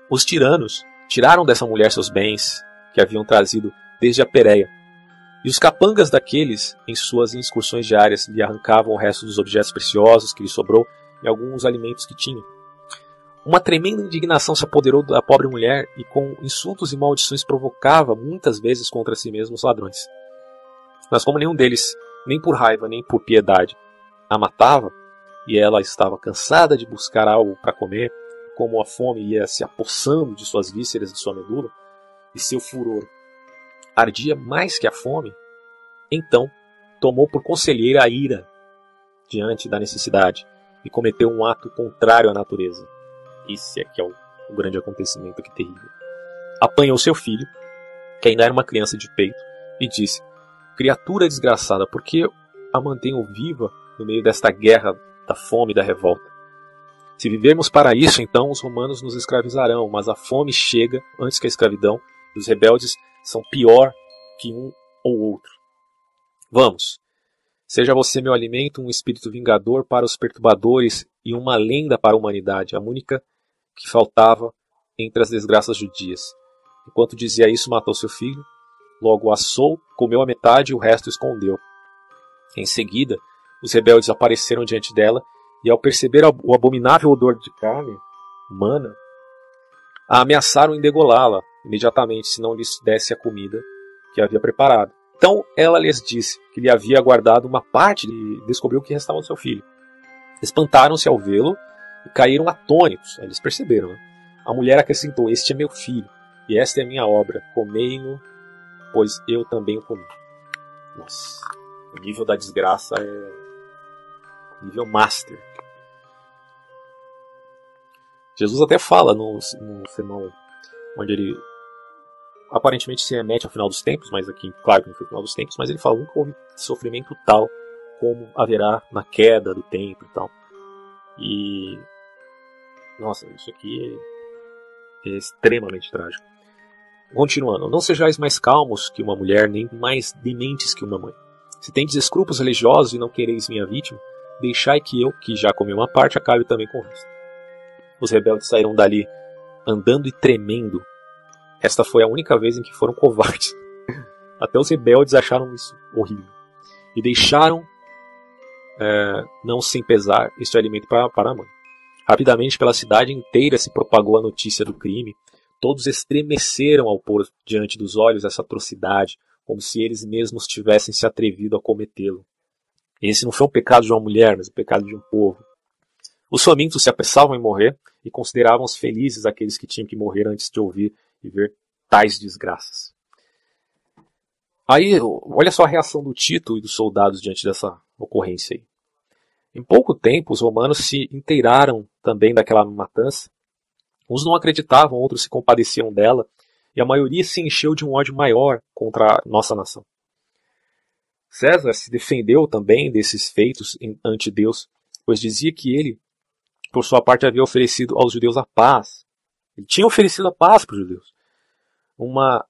Os tiranos tiraram dessa mulher seus bens, que haviam trazido desde a Pérea, e os capangas daqueles, em suas excursões diárias, lhe arrancavam o resto dos objetos preciosos que lhe sobrou e alguns alimentos que tinha. Uma tremenda indignação se apoderou da pobre mulher e com insultos e maldições provocava muitas vezes contra si mesmo os ladrões. Mas como nenhum deles, nem por raiva nem por piedade, a matava, e ela estava cansada de buscar algo para comer, como a fome ia se apossando de suas vísceras e de sua medula, e seu furor ardia mais que a fome, então tomou por conselheira a ira diante da necessidade e cometeu um ato contrário à natureza. Esse é que é o grande acontecimento, que terrível. Apanhou seu filho, que ainda era uma criança de peito, e disse: criatura desgraçada, por que a mantenho viva no meio desta guerra da fome e da revolta? Se vivermos para isso, então os romanos nos escravizarão, mas a fome chega antes que a escravidão, e os rebeldes são pior que um ou outro. Vamos, seja você meu alimento, um espírito vingador para os perturbadores e uma lenda para a humanidade, a única que faltava entre as desgraças judias. Enquanto dizia isso, matou seu filho, logo o assou, comeu a metade e o resto escondeu. Em seguida, os rebeldes apareceram diante dela e, ao perceber o abominável odor de carne humana, a ameaçaram em degolá-la imediatamente, se não lhes desse a comida que havia preparado. Então ela lhes disse que lhe havia guardado uma parte e descobriu que restava do seu filho. Espantaram-se ao vê-lo e caíram atônitos. Eles perceberam, né? A mulher acrescentou: este é meu filho, e esta é a minha obra, comei-no pois eu também o comi. Nossa, o nível da desgraça é nível master. Jesus até fala no sermão onde ele aparentemente se remete ao final dos tempos, mas aqui, claro que não foi o final dos tempos, mas ele fala: nunca houve sofrimento tal como haverá na queda do templo e tal. E nossa, isso aqui é extremamente trágico. Continuando: não sejais mais calmos que uma mulher, nem mais dementes que uma mãe. Se tendes escrúpulos religiosos e não quereis minha vítima, deixai que eu, que já comi uma parte, acabe também com o resto. Os rebeldes saíram dali andando e tremendo. Esta foi a única vez em que foram covardes. Até os rebeldes acharam isso horrível. E deixaram, não sem pesar, este alimento para a mãe. Rapidamente pela cidade inteira se propagou a notícia do crime. Todos estremeceram ao pôr diante dos olhos essa atrocidade, como se eles mesmos tivessem se atrevido a cometê-lo. Esse não foi um pecado de uma mulher, mas um pecado de um povo. Os famintos se apressavam em morrer e consideravam-os felizes aqueles que tinham que morrer antes de ouvir e ver tais desgraças. Aí, olha só a reação do Tito e dos soldados diante dessa ocorrência aí. Em pouco tempo, os romanos se inteiraram também daquela matança. Uns não acreditavam, outros se compadeciam dela, e a maioria se encheu de um ódio maior contra a nossa nação. César se defendeu também desses feitos ante Deus, pois dizia que ele, por sua parte, havia oferecido aos judeus a paz. Ele tinha oferecido a paz para os judeus. Uma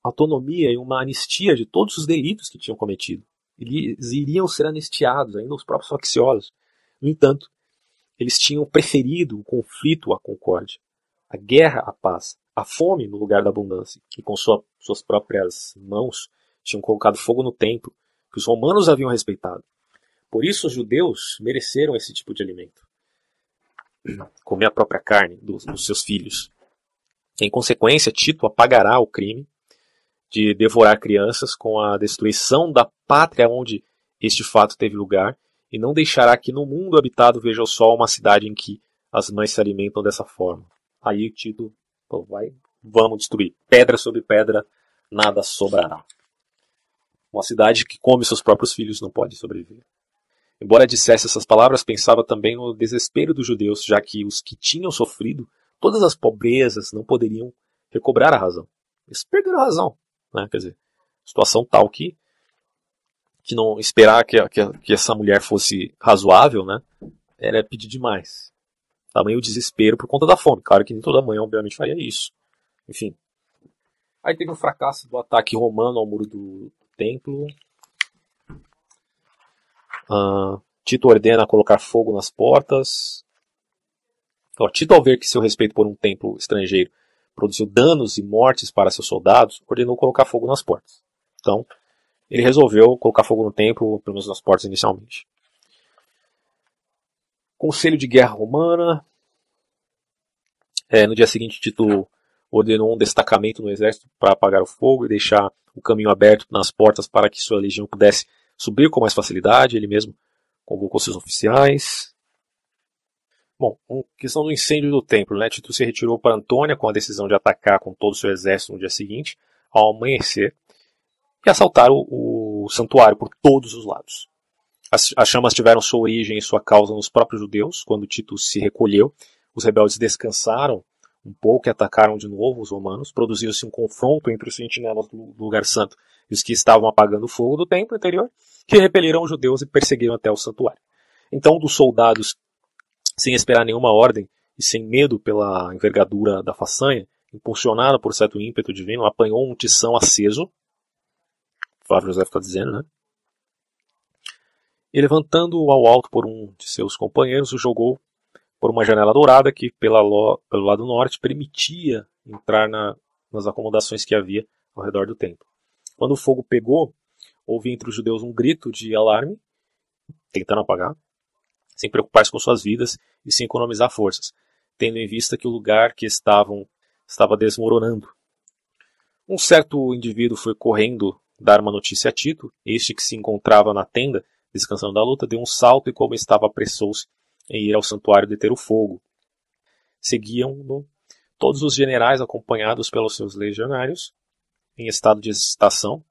autonomia e uma anistia de todos os delitos que tinham cometido. Eles iriam ser anistiados, ainda os próprios facciosos. No entanto, eles tinham preferido o conflito à concórdia, a guerra à paz, a fome no lugar da abundância, e com suas próprias mãos tinham colocado fogo no templo, que os romanos haviam respeitado. Por isso os judeus mereceram esse tipo de alimento. Comer a própria carne dos seus filhos. Em consequência, Tito apagará o crime de devorar crianças com a destruição da pátria onde este fato teve lugar, e não deixará que no mundo habitado veja o sol uma cidade em que as mães se alimentam dessa forma. Aí Tito vamos destruir. Pedra sobre pedra, nada sobrará. Uma cidade que come seus próprios filhos não pode sobreviver. Embora dissesse essas palavras, pensava também no desespero dos judeus, já que os que tinham sofrido todas as pobrezas não poderiam recobrar a razão. Eles perderam a razão. Né? Quer dizer, situação tal que não esperar que essa mulher fosse razoável, né? Era pedir demais. Tamanho o desespero por conta da fome. Claro que nem toda mãe, obviamente, faria isso. Enfim. Aí teve um fracasso do ataque romano ao muro do templo. Tito ordena colocar fogo nas portas. Tito, ao ver que seu respeito por um templo estrangeiro produziu danos e mortes para seus soldados, ordenou colocar fogo nas portas. Então, ele resolveu colocar fogo no templo, pelo menos nas portas inicialmente. Conselho de guerra romana. No dia seguinte, Tito ordenou um destacamento no exército para apagar o fogo e deixar o caminho aberto nas portas para que sua legião pudesse subir com mais facilidade. Ele mesmo convocou seus oficiais. Bom, questão do incêndio do templo, né? Tito se retirou para Antônia com a decisão de atacar com todo o seu exército no dia seguinte, ao amanhecer, e assaltar o santuário por todos os lados. As chamas tiveram sua origem e sua causa nos próprios judeus. Quando Tito se recolheu, os rebeldes descansaram um pouco e atacaram de novo os romanos. Produziu-se um confronto entre os sentinelas do lugar santo e os que estavam apagando o fogo do templo interior, que repeliram os judeus e perseguiram até o santuário. Então, dos soldados, sem esperar nenhuma ordem e sem medo pela envergadura da façanha, impulsionado por certo ímpeto divino, apanhou um tição aceso, Flávio José está dizendo, né? E levantando-o ao alto por um de seus companheiros, o jogou por uma janela dourada que, pelo lado norte, permitia entrar nas acomodações que havia ao redor do templo. Quando o fogo pegou, houve entre os judeus um grito de alarme, tentando apagar, sem preocupar-se com suas vidas e sem economizar forças, tendo em vista que o lugar que estava desmoronando. Um certo indivíduo foi correndo dar uma notícia a Tito. Este, que se encontrava na tenda, descansando da luta, deu um salto e, como estava, apressou-se em ir ao santuário deter o fogo. Seguiam-no todos os generais acompanhados pelos seus legionários. em estado de excitação.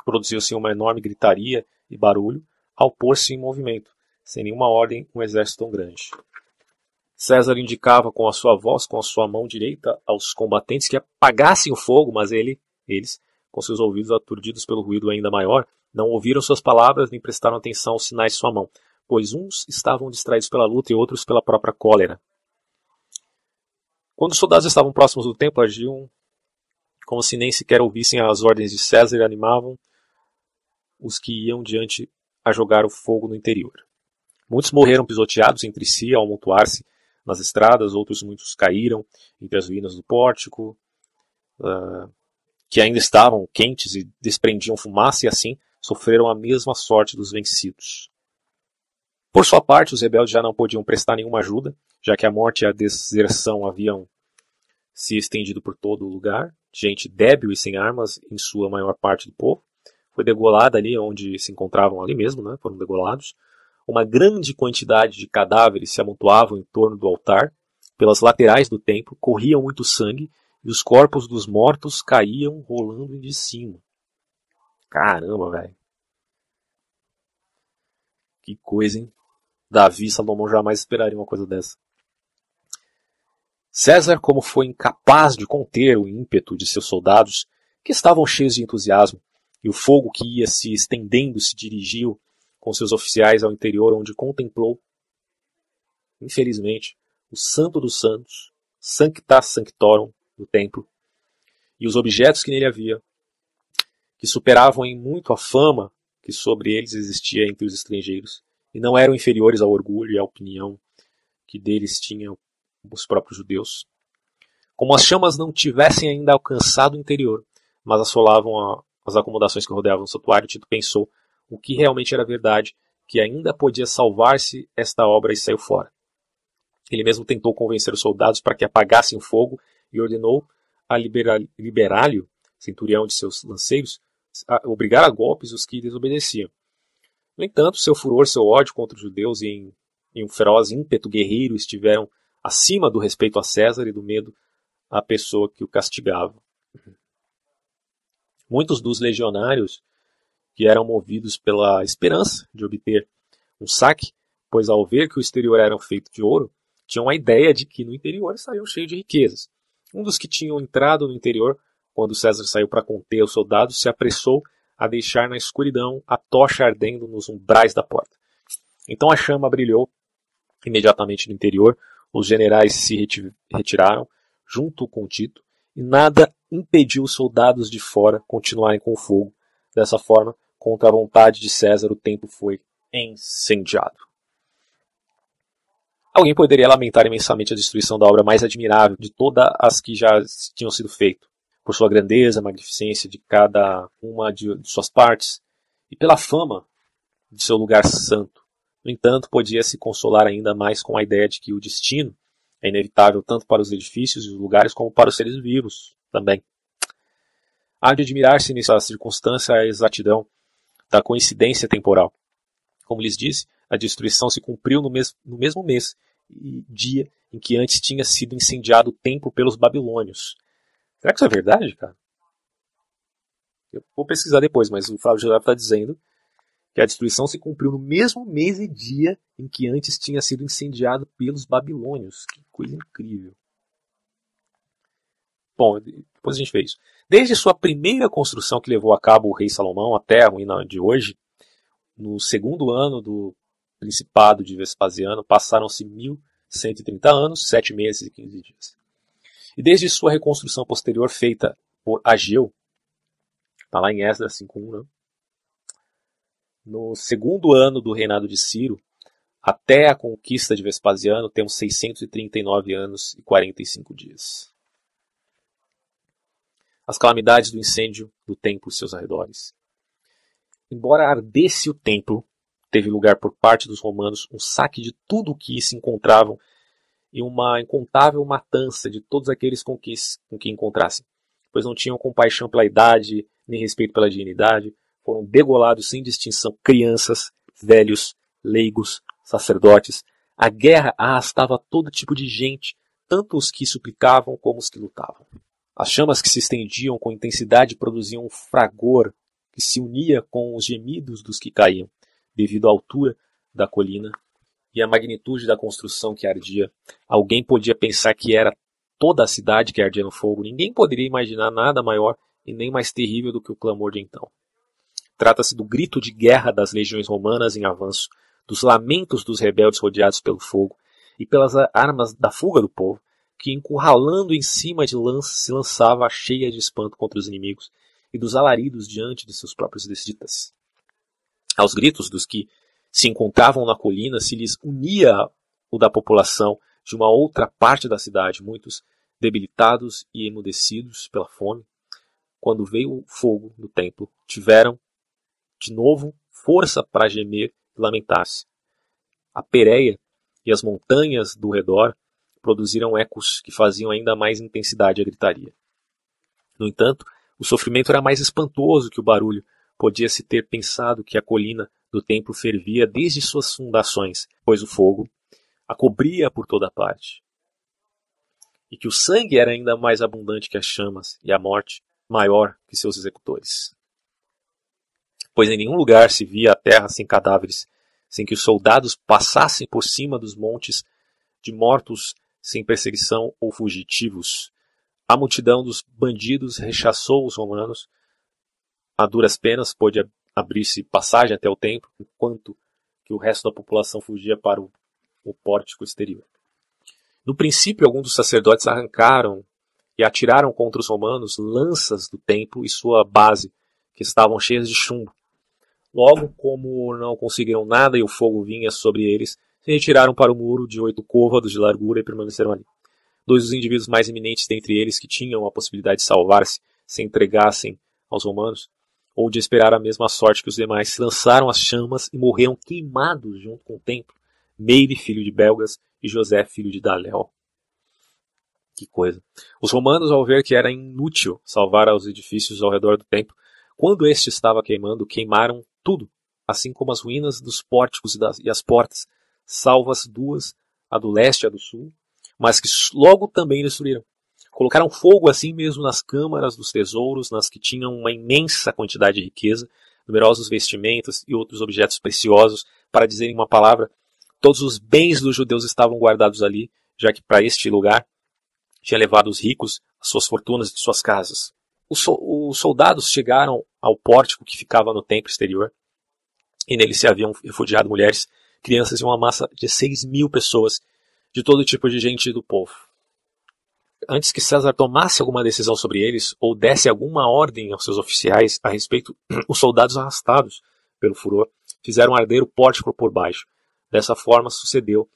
Produziu-se uma enorme gritaria e barulho ao pôr-se em movimento, sem nenhuma ordem, um exército tão grande. César indicava com a sua voz, com a sua mão direita, aos combatentes que apagassem o fogo, mas eles, com seus ouvidos aturdidos pelo ruído ainda maior, não ouviram suas palavras nem prestaram atenção aos sinais de sua mão, pois uns estavam distraídos pela luta e outros pela própria cólera. Quando os soldados estavam próximos do templo, agiam como se nem sequer ouvissem as ordens de César e animavam os que iam diante a jogar o fogo no interior. Muitos morreram pisoteados entre si ao amontoar-se nas estradas, outros muitos caíram entre as ruínas do pórtico, que ainda estavam quentes e desprendiam fumaça, e assim sofreram a mesma sorte dos vencidos. Por sua parte, os rebeldes já não podiam prestar nenhuma ajuda, já que a morte e a deserção haviam se estendido por todo o lugar. Gente débil e sem armas, em sua maior parte do povo, foi degolada ali onde se encontravam ali mesmo, né? Foram degolados. Uma grande quantidade de cadáveres se amontoavam em torno do altar, pelas laterais do templo, corria muito sangue, e os corpos dos mortos caíam rolando de cima. Caramba, velho. Que coisa, hein? Davi e Salomão jamais esperariam uma coisa dessa. César, como foi incapaz de conter o ímpeto de seus soldados, que estavam cheios de entusiasmo, e o fogo que ia se estendendo se dirigiu com seus oficiais ao interior, onde contemplou, infelizmente, o Santo dos Santos, Sancta Sanctorum do templo, e os objetos que nele havia, que superavam em muito a fama que sobre eles existia entre os estrangeiros, e não eram inferiores ao orgulho e à opinião que deles tinham os próprios judeus. Como as chamas não tivessem ainda alcançado o interior, mas assolavam as acomodações que rodeavam o santuário, Tito pensou o que realmente era verdade, que ainda podia salvar-se esta obra, e saiu fora. Ele mesmo tentou convencer os soldados para que apagassem o fogo e ordenou a Liberálio, centurião de seus lanceiros, a obrigar a golpes os que desobedeciam. No entanto, seu furor, seu ódio contra os judeus e em um feroz ímpeto guerreiro estiveram acima do respeito a César e do medo à pessoa que o castigava. Muitos dos legionários, que eram movidos pela esperança de obter um saque, pois ao ver que o exterior era feito de ouro, tinham a ideia de que no interior estariam cheios de riquezas. Um dos que tinham entrado no interior, quando César saiu para conter os soldados, se apressou a deixar na escuridão a tocha ardendo nos umbrais da porta. Então a chama brilhou imediatamente no interior, os generais se retiraram junto com Tito, e nada impediu os soldados de fora continuarem com o fogo. Dessa forma, contra a vontade de César, o templo foi incendiado. Alguém poderia lamentar imensamente a destruição da obra mais admirável de todas as que já tinham sido feitas, por sua grandeza, magnificência de cada uma de suas partes, e pela fama de seu lugar santo. No entanto, podia se consolar ainda mais com a ideia de que o destino é inevitável tanto para os edifícios e os lugares como para os seres vivos também. Há de admirar-se nessa circunstância a exatidão da coincidência temporal. Como lhes disse, a destruição se cumpriu no mesmo mês e dia em que antes tinha sido incendiado o templo pelos babilônios. Será que isso é verdade, cara? Eu vou pesquisar depois, mas o Flávio José está dizendo que a destruição se cumpriu no mesmo mês e dia em que antes tinha sido incendiado pelos babilônios. Que coisa incrível. Bom, depois a gente vê isso. Desde sua primeira construção que levou a cabo o rei Salomão até a ruína de hoje, no segundo ano do principado de Vespasiano, passaram-se 1130 anos, 7 meses e 15 dias. E desde sua reconstrução posterior feita por Ageu, está lá em Esdras 5:1, né? No segundo ano do reinado de Ciro, até a conquista de Vespasiano, temos 639 anos e 45 dias. As calamidades do incêndio do templo e seus arredores. Embora ardesse o templo, teve lugar por parte dos romanos um saque de tudo o que se encontravam e uma incontável matança de todos aqueles com que encontrassem, pois não tinham compaixão pela idade, nem respeito pela dignidade, foram degolados sem distinção crianças, velhos, leigos, sacerdotes. A guerra arrastava todo tipo de gente, tanto os que suplicavam como os que lutavam. As chamas que se estendiam com intensidade produziam um fragor que se unia com os gemidos dos que caíam, devido à altura da colina e à magnitude da construção que ardia. Alguém podia pensar que era toda a cidade que ardia no fogo. Ninguém poderia imaginar nada maior e nem mais terrível do que o clamor de então. Trata-se do grito de guerra das legiões romanas em avanço, dos lamentos dos rebeldes rodeados pelo fogo e pelas armas da fuga do povo, que encurralando em cima de lanças se lançava cheia de espanto contra os inimigos, e dos alaridos diante de seus próprios desditas. Aos gritos dos que se encontravam na colina se lhes unia o da população de uma outra parte da cidade, muitos debilitados e emudecidos pela fome. Quando veio o fogo do templo, tiveram de novo força para gemer e lamentar-se. A Pérea e as montanhas do redor produziram ecos que faziam ainda mais intensidade a gritaria. No entanto, o sofrimento era mais espantoso que o barulho. Podia-se ter pensado que a colina do templo fervia desde suas fundações, pois o fogo a cobria por toda parte. E que o sangue era ainda mais abundante que as chamas, e a morte maior que seus executores. Pois em nenhum lugar se via a terra sem cadáveres, sem que os soldados passassem por cima dos montes de mortos sem perseguição ou fugitivos. A multidão dos bandidos rechaçou os romanos. A duras penas pôde abrir-se passagem até o templo, enquanto que o resto da população fugia para o pórtico exterior. No princípio, alguns dos sacerdotes arrancaram e atiraram contra os romanos lanças do templo e sua base, que estavam cheias de chumbo. Logo, como não conseguiram nada e o fogo vinha sobre eles, se retiraram para o muro de 8 côvados de largura e permaneceram ali. Dois dos indivíduos mais eminentes dentre eles, que tinham a possibilidade de salvar-se, se entregassem aos romanos, ou de esperar a mesma sorte que os demais, se lançaram às chamas e morreram queimados junto com o templo. Meire, filho de Belgas, e José, filho de Dalel. Que coisa. Os romanos, ao ver que era inútil salvar os edifícios ao redor do templo, quando este estava queimando, queimaram tudo, assim como as ruínas dos pórticos e as portas, salvas duas, a do leste e a do sul, mas que logo também destruíram. Colocaram fogo assim mesmo nas câmaras dos tesouros, nas que tinham uma imensa quantidade de riqueza, numerosos vestimentas e outros objetos preciosos, para dizer em uma palavra, todos os bens dos judeus estavam guardados ali, já que para este lugar tinha levado os ricos as suas fortunas de suas casas. Os soldados chegaram ao pórtico que ficava no templo exterior, e nele se haviam refugiado mulheres, crianças e uma massa de 6.000 pessoas, de todo tipo de gente do povo. Antes que César tomasse alguma decisão sobre eles, ou desse alguma ordem aos seus oficiais a respeito, os soldados arrastados pelo furor fizeram arder o pórtico por baixo. Dessa forma sucedeu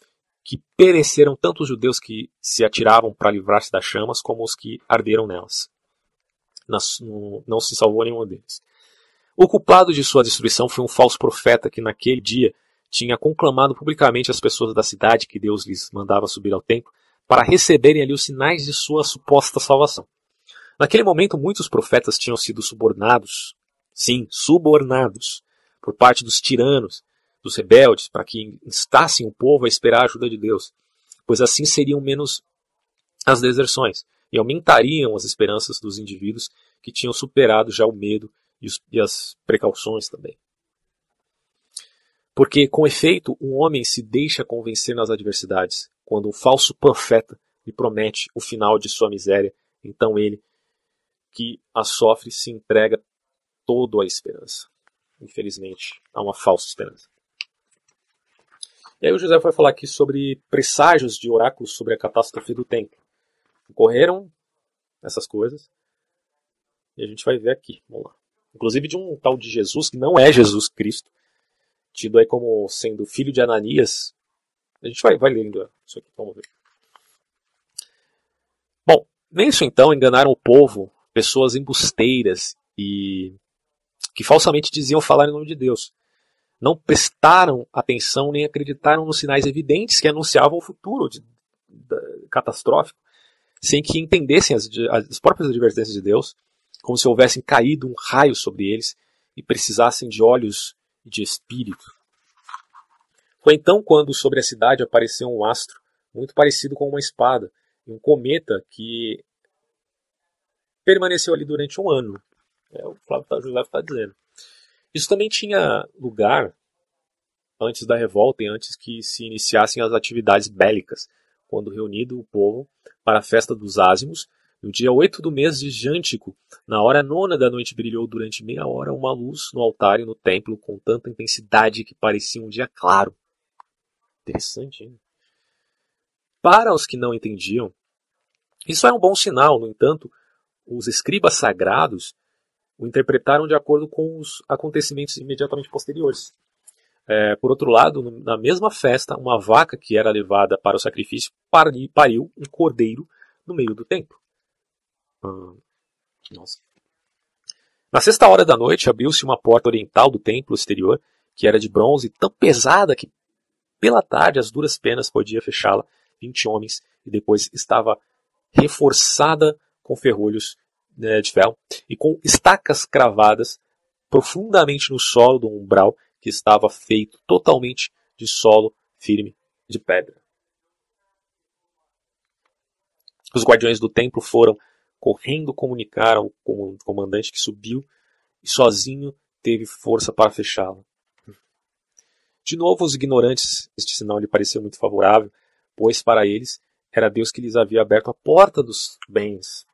que pereceram tanto os judeus que se atiravam para livrar-se das chamas, como os que arderam nelas. Não se salvou nenhum deles. O culpado de sua destruição foi um falso profeta que naquele dia tinha conclamado publicamente as pessoas da cidade que Deus lhes mandava subir ao templo para receberem ali os sinais de sua suposta salvação. Naquele momento, muitos profetas tinham sido subornados, sim, subornados, por parte dos tiranos, dos rebeldes, para que instassem o povo a esperar a ajuda de Deus, pois assim seriam menos as deserções e aumentariam as esperanças dos indivíduos que tinham superado já o medo e as precauções também. Porque, com efeito, um homem se deixa convencer nas adversidades, quando um falso profeta lhe promete o final de sua miséria, então ele, que a sofre, se entrega todo à esperança. Infelizmente, há uma falsa esperança. E aí o José vai falar aqui sobre presságios de oráculos sobre a catástrofe do templo. Ocorreram essas coisas, e a gente vai ver aqui. Vamos lá. Inclusive de um tal de Jesus, que não é Jesus Cristo, tido aí como sendo filho de Ananias. A gente vai lendo isso aqui, vamos ver. Bom, nisso então enganaram o povo, pessoas embusteiras e que falsamente diziam falar em nome de Deus. Não prestaram atenção nem acreditaram nos sinais evidentes que anunciavam o futuro catastrófico, sem que entendessem as próprias advertências de Deus, como se houvessem caído um raio sobre eles e precisassem de olhos e de espírito. Foi então quando sobre a cidade apareceu um astro muito parecido com uma espada, e um cometa que permaneceu ali durante um ano. O Flávio José está dizendo. Isso também tinha lugar antes da revolta e antes que se iniciassem as atividades bélicas, quando reunido o povo para a festa dos ázimos, no dia 8 do mês de Jântico, na hora 9ª da noite, brilhou durante meia hora uma luz no altar e no templo com tanta intensidade que parecia um dia claro. Interessante, hein? Para os que não entendiam, isso era um bom sinal. No entanto, os escribas sagrados o interpretaram de acordo com os acontecimentos imediatamente posteriores. Por outro lado, na mesma festa, uma vaca que era levada para o sacrifício pariu um cordeiro no meio do templo. Nossa. Na 6ª hora da noite, abriu-se uma porta oriental do templo exterior, que era de bronze, tão pesada que pela tarde as duras penas podia fechá-la 20 homens, e depois estava reforçada com ferrolhos de ferro e com estacas cravadas profundamente no solo do umbral, que estava feito totalmente de solo firme de pedra. Os guardiões do templo foram correndo comunicar ao comandante que subiu e sozinho teve força para fechá-la. De novo, os ignorantes, este sinal lhe pareceu muito favorável, pois para eles era Deus que lhes havia aberto a porta dos bens.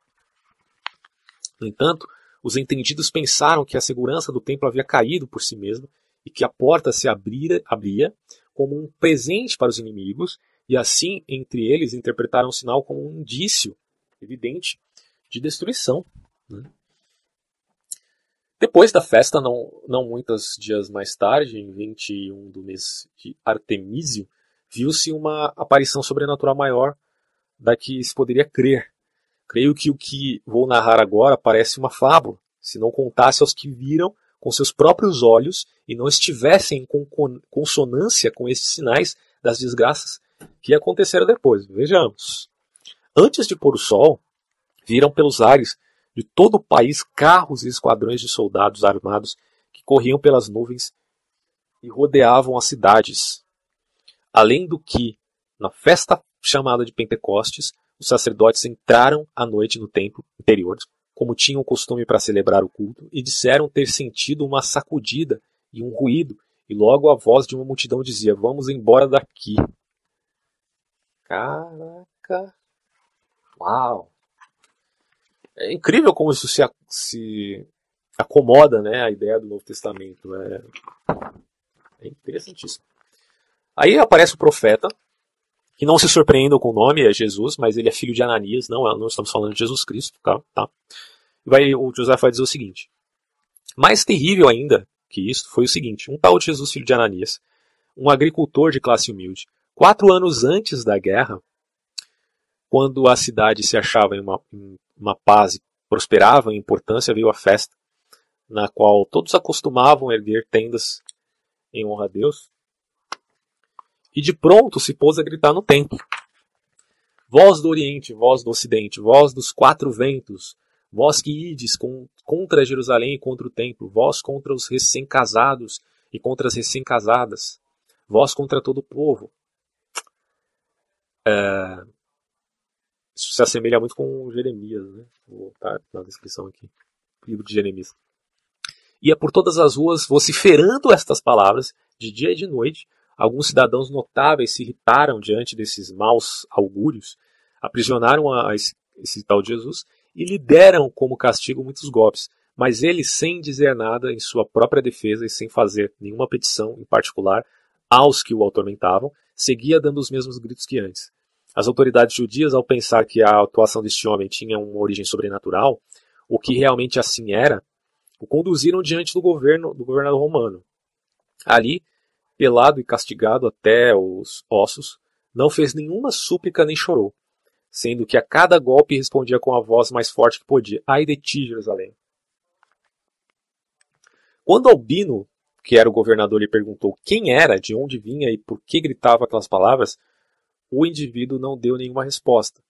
No entanto, os entendidos pensaram que a segurança do templo havia caído por si mesma e que a porta se abria como um presente para os inimigos, e assim, entre eles, interpretaram o sinal como um indício evidente de destruição. Depois da festa, não muitos dias mais tarde, em 21 do mês de Artemísio, viu-se uma aparição sobrenatural maior da que se poderia crer. Creio que o que vou narrar agora parece uma fábula, se não contasse aos que viram com seus próprios olhos e não estivessem em consonância com esses sinais das desgraças que aconteceram depois. Vejamos. Antes de pôr o sol, viram pelos ares de todo o país carros e esquadrões de soldados armados que corriam pelas nuvens e rodeavam as cidades. Além do que, na festa chamada de Pentecostes, os sacerdotes entraram à noite no templo interior, como tinham costume para celebrar o culto, e disseram ter sentido uma sacudida e um ruído, e logo a voz de uma multidão dizia: "Vamos embora daqui." Caraca! Uau! É incrível como isso se acomoda, né, a ideia do Novo Testamento. É interessantíssimo. Aí aparece o profeta, que não se surpreendam com o nome, é Jesus, mas ele é filho de Ananias, não estamos falando de Jesus Cristo. Tá? O José vai dizer o seguinte: mais terrível ainda que isso foi o seguinte: um tal de Jesus, filho de Ananias, um agricultor de classe humilde, 4 anos antes da guerra, quando a cidade se achava em uma paz e prosperava em importância, veio a festa, na qual todos acostumavam erguer tendas em honra a Deus, e de pronto se pôs a gritar no templo: "Vós do Oriente, vós do Ocidente, vós dos 4 ventos, vós que ides contra Jerusalém e contra o templo, vós contra os recém-casados e contra as recém-casadas, vós contra todo o povo." Isso se assemelha muito com Jeremias, né? Vou voltar na descrição aqui. Livro de Jeremias. Ia por todas as ruas vociferando estas palavras, de dia e de noite. Alguns cidadãos notáveis se irritaram diante desses maus augúrios, aprisionaram esse tal de Jesus e lhe deram como castigo muitos golpes. Mas ele, sem dizer nada em sua própria defesa e sem fazer nenhuma petição em particular aos que o atormentavam, seguia dando os mesmos gritos que antes. As autoridades judias, ao pensar que a atuação deste homem tinha uma origem sobrenatural, o que realmente assim era, o conduziram diante do governador romano. Ali, pelado e castigado até os ossos, não fez nenhuma súplica nem chorou, sendo que a cada golpe respondia com a voz mais forte que podia: "Ai de ti, Jerusalém." Quando Albino, que era o governador, lhe perguntou quem era, de onde vinha e por que gritava aquelas palavras, o indivíduo não deu nenhuma resposta,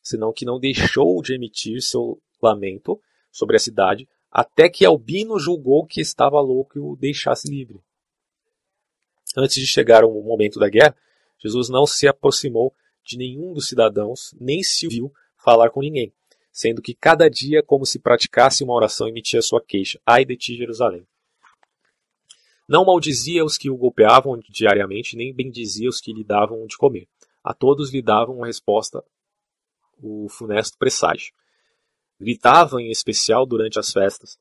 senão que não deixou de emitir seu lamento sobre a cidade, até que Albino julgou que estava louco e o deixasse livre. Antes de chegar o momento da guerra, Jesus não se aproximou de nenhum dos cidadãos, nem se viu falar com ninguém. sendo que cada dia, como se praticasse uma oração, emitia sua queixa: ai de ti, Jerusalém. Não maldizia os que o golpeavam diariamente, nem bendizia os que lhe davam de comer. A todos lhe davam uma resposta, o funesto presságio. Gritava em especial durante as festas.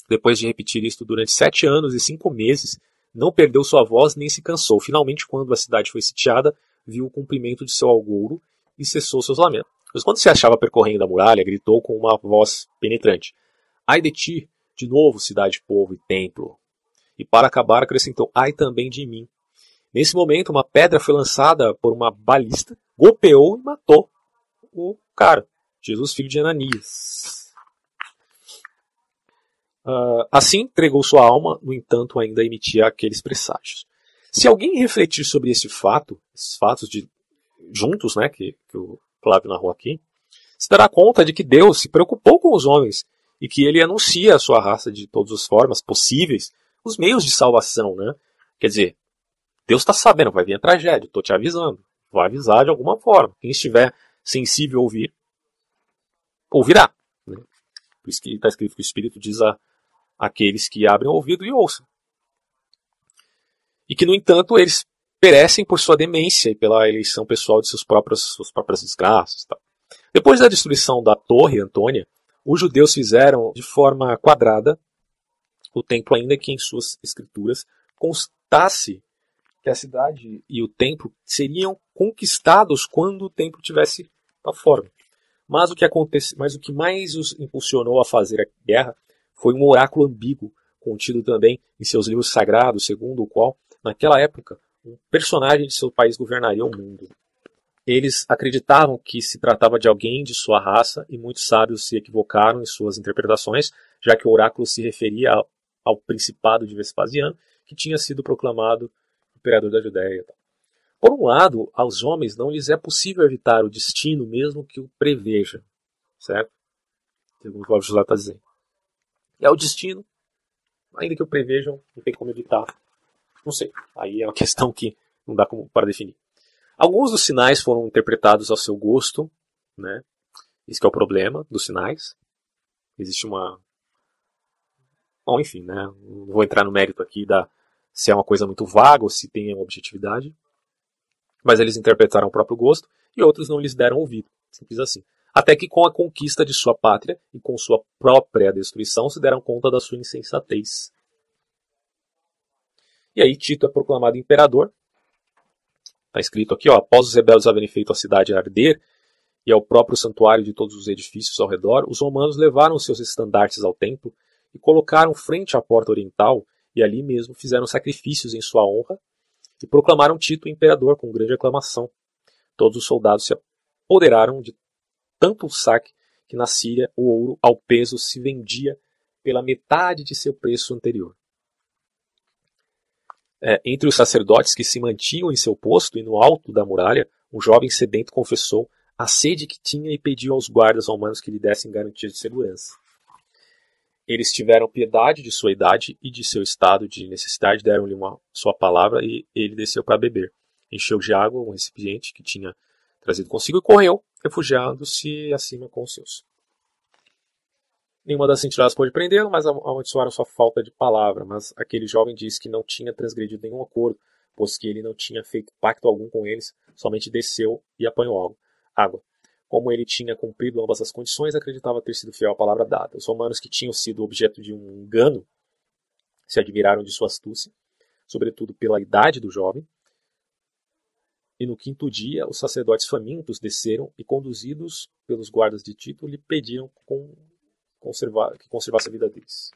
Depois de repetir isto durante 7 anos e 5 meses, não perdeu sua voz nem se cansou. Finalmente, quando a cidade foi sitiada, viu o cumprimento de seu algouro e cessou seus lamentos. Mas quando se achava percorrendo a muralha, gritou com uma voz penetrante: ai de ti, de novo, cidade, povo e templo. E para acabar acrescentou: ai também de mim. Nesse momento, uma pedra foi lançada por uma balista, golpeou e matou o cara, Jesus, filho de Ananias. Assim entregou sua alma, no entanto ainda emitia aqueles presságios. Se alguém refletir sobre esse fato, esses fatos juntos, né, que o Flávio narrou aqui, se dará conta de que Deus se preocupou com os homens e que ele anuncia a sua raça de todas as formas possíveis, os meios de salvação, né? Quer dizer, Deus está sabendo, vai vir a tragédia, estou te avisando, vai avisar de alguma forma. Quem estiver sensível a ouvir, ouvirá. Né? Por isso que está escrito que o Espírito diz àqueles que abrem o ouvido e ouçam. E que, no entanto, eles perecem por sua demência e pela eleição pessoal de suas próprias desgraças. Tá? Depois da destruição da Torre Antônia, os judeus fizeram de forma quadrada o templo, ainda que em suas escrituras constasse que a cidade e o templo seriam conquistados quando o templo tivesse a forma. Mas o que mais os impulsionou a fazer a guerra foi um oráculo ambíguo, contido também em seus livros sagrados, segundo o qual, naquela época, um personagem de seu país governaria o mundo. Eles acreditavam que se tratava de alguém de sua raça, e muitos sábios se equivocaram em suas interpretações, já que o oráculo se referia ao principado de Vespasiano, que tinha sido proclamado imperador da Judéia. Por um lado, aos homens não lhes é possível evitar o destino, mesmo que o preveja, certo? Segundo o que o José está dizendo. É o destino, ainda que o prevejam, não tem como evitar. Não sei, aí é uma questão que não dá para definir. Alguns dos sinais foram interpretados ao seu gosto, né? Esse que é o problema dos sinais. Existe uma... Bom, enfim, né? Não vou entrar no mérito aqui se é uma coisa muito vaga ou se tem uma objetividade. Mas eles interpretaram o próprio gosto e outros não lhes deram ouvido. Simples assim. Até que com a conquista de sua pátria e com sua própria destruição se deram conta da sua insensatez. E aí Tito é proclamado imperador. Está escrito aqui, ó, após os rebeldes haverem feito a cidade arder e ao próprio santuário de todos os edifícios ao redor, os romanos levaram seus estandartes ao templo e colocaram frente à porta oriental e ali mesmo fizeram sacrifícios em sua honra e proclamaram Tito imperador com grande aclamação. Todos os soldados se apoderaram de tanto saque que na Síria o ouro ao peso se vendia pela metade de seu preço anterior. Entre os sacerdotes que se mantinham em seu posto e no alto da muralha, um jovem sedento confessou a sede que tinha e pediu aos guardas romanos que lhe dessem garantias de segurança. Eles tiveram piedade de sua idade e de seu estado de necessidade, deram-lhe sua palavra e ele desceu para beber. Encheu de água um recipiente que tinha trazido consigo e correu, refugiando-se acima com os seus. Nenhuma das sentinelas pôde prendê-lo, mas amaldiçoaram sua falta de palavra. Mas aquele jovem disse que não tinha transgredido nenhum acordo, pois que ele não tinha feito pacto algum com eles, somente desceu e apanhou água. Como ele tinha cumprido ambas as condições, acreditava ter sido fiel à palavra dada. Os romanos, que tinham sido objeto de um engano, se admiraram de sua astúcia, sobretudo pela idade do jovem. E no 5º dia, os sacerdotes famintos desceram e, conduzidos pelos guardas de Tito, lhe pediram que conservasse a vida deles.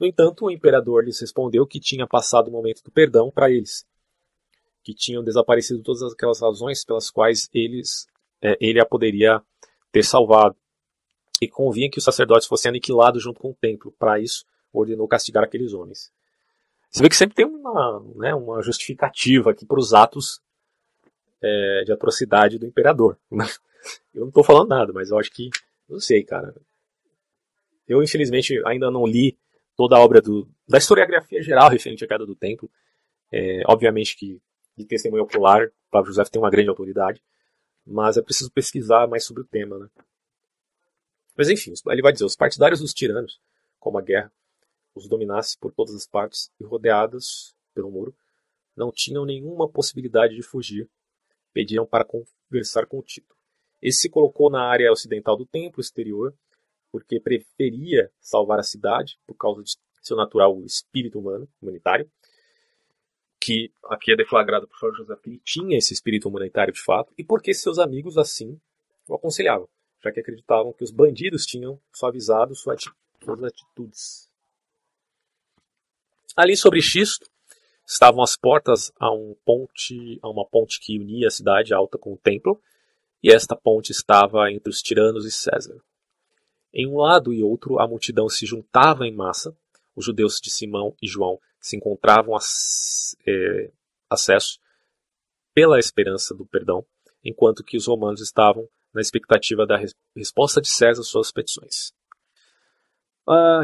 No entanto, o imperador lhes respondeu que tinha passado o momento do perdão para eles, que tinham desaparecido todas aquelas razões pelas quais ele a poderia ter salvado, e convinha que os sacerdotes fossem aniquilados junto com o templo. Para isso, ordenou castigar aqueles homens. Você vê que sempre tem uma justificativa aqui para os atos de atrocidade do imperador. Eu não estou falando nada, mas eu acho que... Não sei, cara. Eu, infelizmente, ainda não li toda a obra da historiografia geral referente à queda do templo. Obviamente que, de testemunho ocular, o Flávio José tem uma grande autoridade, mas é preciso pesquisar mais sobre o tema, né? Mas enfim, ele vai dizer, os partidários dos tiranos, como a guerra os dominasse por todas as partes e rodeadas pelo muro, não tinham nenhuma possibilidade de fugir. Pediram para conversar com Tito. Esse se colocou na área ocidental do templo exterior, porque preferia salvar a cidade por causa de seu natural espírito humanitário, que aqui é deflagrado por São José, que ele tinha esse espírito humanitário de fato, e porque seus amigos assim o aconselhavam, já que acreditavam que os bandidos tinham suavizado suas atitudes. Ali sobre Xisto estavam as portas a uma ponte que unia a cidade alta com o templo, e esta ponte estava entre os tiranos e César. Em um lado e outro a multidão se juntava em massa, os judeus de Simão e João se encontravam acesso pela esperança do perdão, enquanto que os romanos estavam na expectativa da resposta de César às suas petições.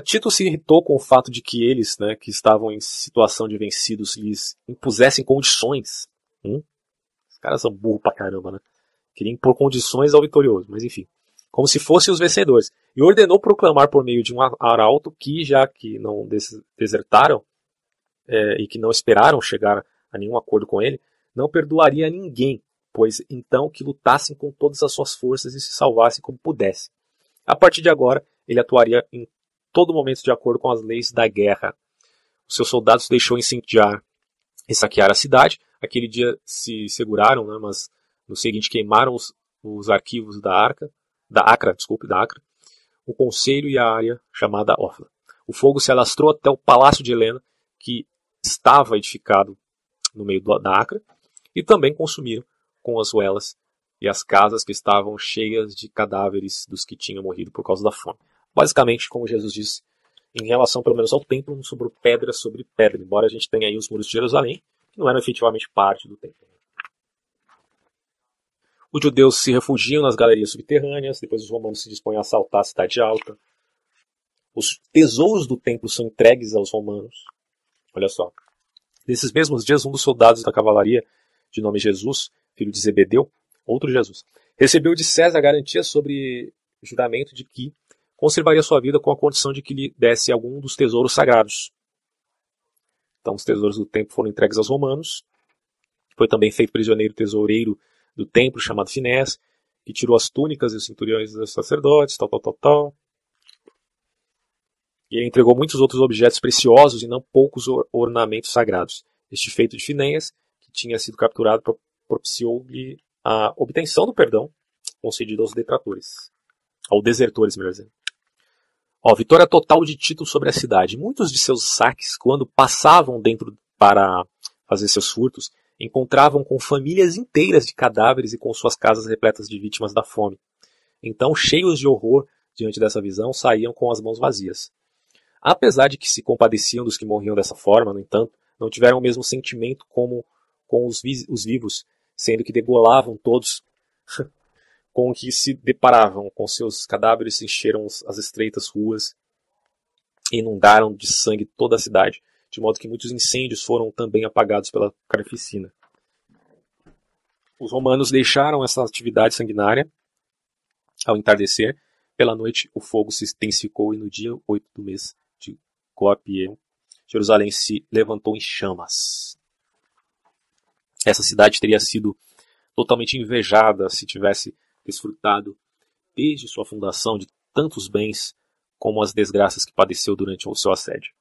Tito se irritou com o fato de que eles, que estavam em situação de vencidos, lhes impusessem condições. Os caras são burros pra caramba, né? Queriam impor condições ao vitorioso, mas enfim. Como se fossem os vencedores. E ordenou proclamar por meio de um arauto que, já que não desertaram e que não esperaram chegar a nenhum acordo com ele, não perdoaria a ninguém, pois então que lutassem com todas as suas forças e se salvassem como pudessem. A partir de agora, ele atuaria em todo momento de acordo com as leis da guerra. Os seus soldados deixou incendiar e saquear a cidade. Aquele dia se seguraram, mas no seguinte queimaram os arquivos da Acra, o conselho e a área chamada Ofla. O fogo se alastrou até o palácio de Helena, que estava edificado no meio da Acra, e também consumiram com as velas e as casas que estavam cheias de cadáveres dos que tinham morrido por causa da fome. Basicamente, como Jesus disse, em relação pelo menos ao templo, não sobrou pedra sobre pedra, embora a gente tenha aí os muros de Jerusalém, que não eram efetivamente parte do templo. Os judeus se refugiam nas galerias subterrâneas, depois os romanos se dispõem a assaltar a cidade alta. Os tesouros do templo são entregues aos romanos. Olha só. Nesses mesmos dias, um dos soldados da cavalaria, de nome Jesus, filho de Zebedeu, outro Jesus, recebeu de César a garantia sobre juramento de que conservaria sua vida com a condição de que lhe desse algum dos tesouros sagrados. Então os tesouros do templo foram entregues aos romanos. Foi também feito prisioneiro o tesoureiro do templo, chamado Finés, que tirou as túnicas e os cinturões dos sacerdotes, tal. E ele entregou muitos outros objetos preciosos e não poucos ornamentos sagrados. Este feito de Finés, que tinha sido capturado, propiciou-lhe a obtenção do perdão concedido aos detratores. Ou desertores, melhor dizendo. Vitória total de Tito sobre a cidade. Muitos de seus saques, quando passavam dentro para fazer seus furtos, encontravam com famílias inteiras de cadáveres e com suas casas repletas de vítimas da fome. Então, cheios de horror diante dessa visão, saíam com as mãos vazias. Apesar de que se compadeciam dos que morriam dessa forma, no entanto, não tiveram o mesmo sentimento como com os vivos, sendo que degolavam todos com o que se deparavam, com seus cadáveres encheram as estreitas ruas e inundaram de sangue toda a cidade, de modo que muitos incêndios foram também apagados pela carnificina. Os romanos deixaram essa atividade sanguinária ao entardecer. Pela noite o fogo se intensificou e no dia 8 do mês de Coapieu, Jerusalém se levantou em chamas. Essa cidade teria sido totalmente invejada se tivesse desfrutado desde sua fundação de tantos bens como as desgraças que padeceu durante o seu assédio.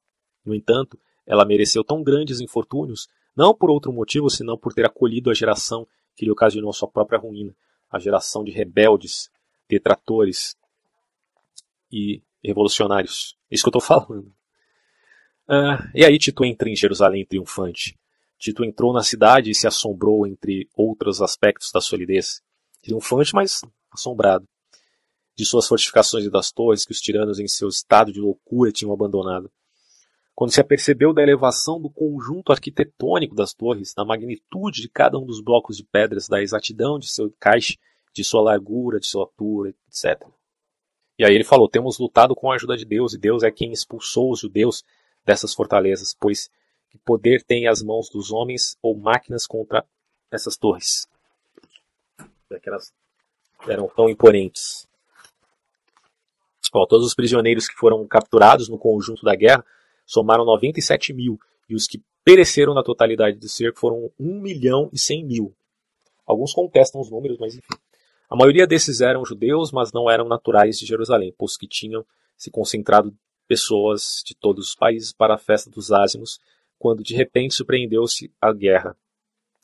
No entanto, ela mereceu tão grandes infortúnios, não por outro motivo, senão por ter acolhido a geração que lhe ocasionou sua própria ruína, a geração de rebeldes, detratores e revolucionários. É isso que eu estou falando. E aí Tito entra em Jerusalém triunfante. Tito entrou na cidade e se assombrou entre outros aspectos da solidez. Triunfante, mas assombrado. De suas fortificações e das torres que os tiranos em seu estado de loucura tinham abandonado. Quando se apercebeu da elevação do conjunto arquitetônico das torres, da magnitude de cada um dos blocos de pedras, da exatidão de seu encaixe, de sua largura, de sua altura, etc. E aí ele falou, temos lutado com a ajuda de Deus, e Deus é quem expulsou os judeus dessas fortalezas, pois que poder tem as mãos dos homens ou máquinas contra essas torres? É que elas eram tão imponentes. Todos os prisioneiros que foram capturados no conjunto da guerra somaram 97 mil, e os que pereceram na totalidade do cerco foram 1.100.000. Alguns contestam os números, mas enfim. A maioria desses eram judeus, mas não eram naturais de Jerusalém, pois que tinham se concentrado pessoas de todos os países para a festa dos ázimos, quando de repente surpreendeu-se a guerra.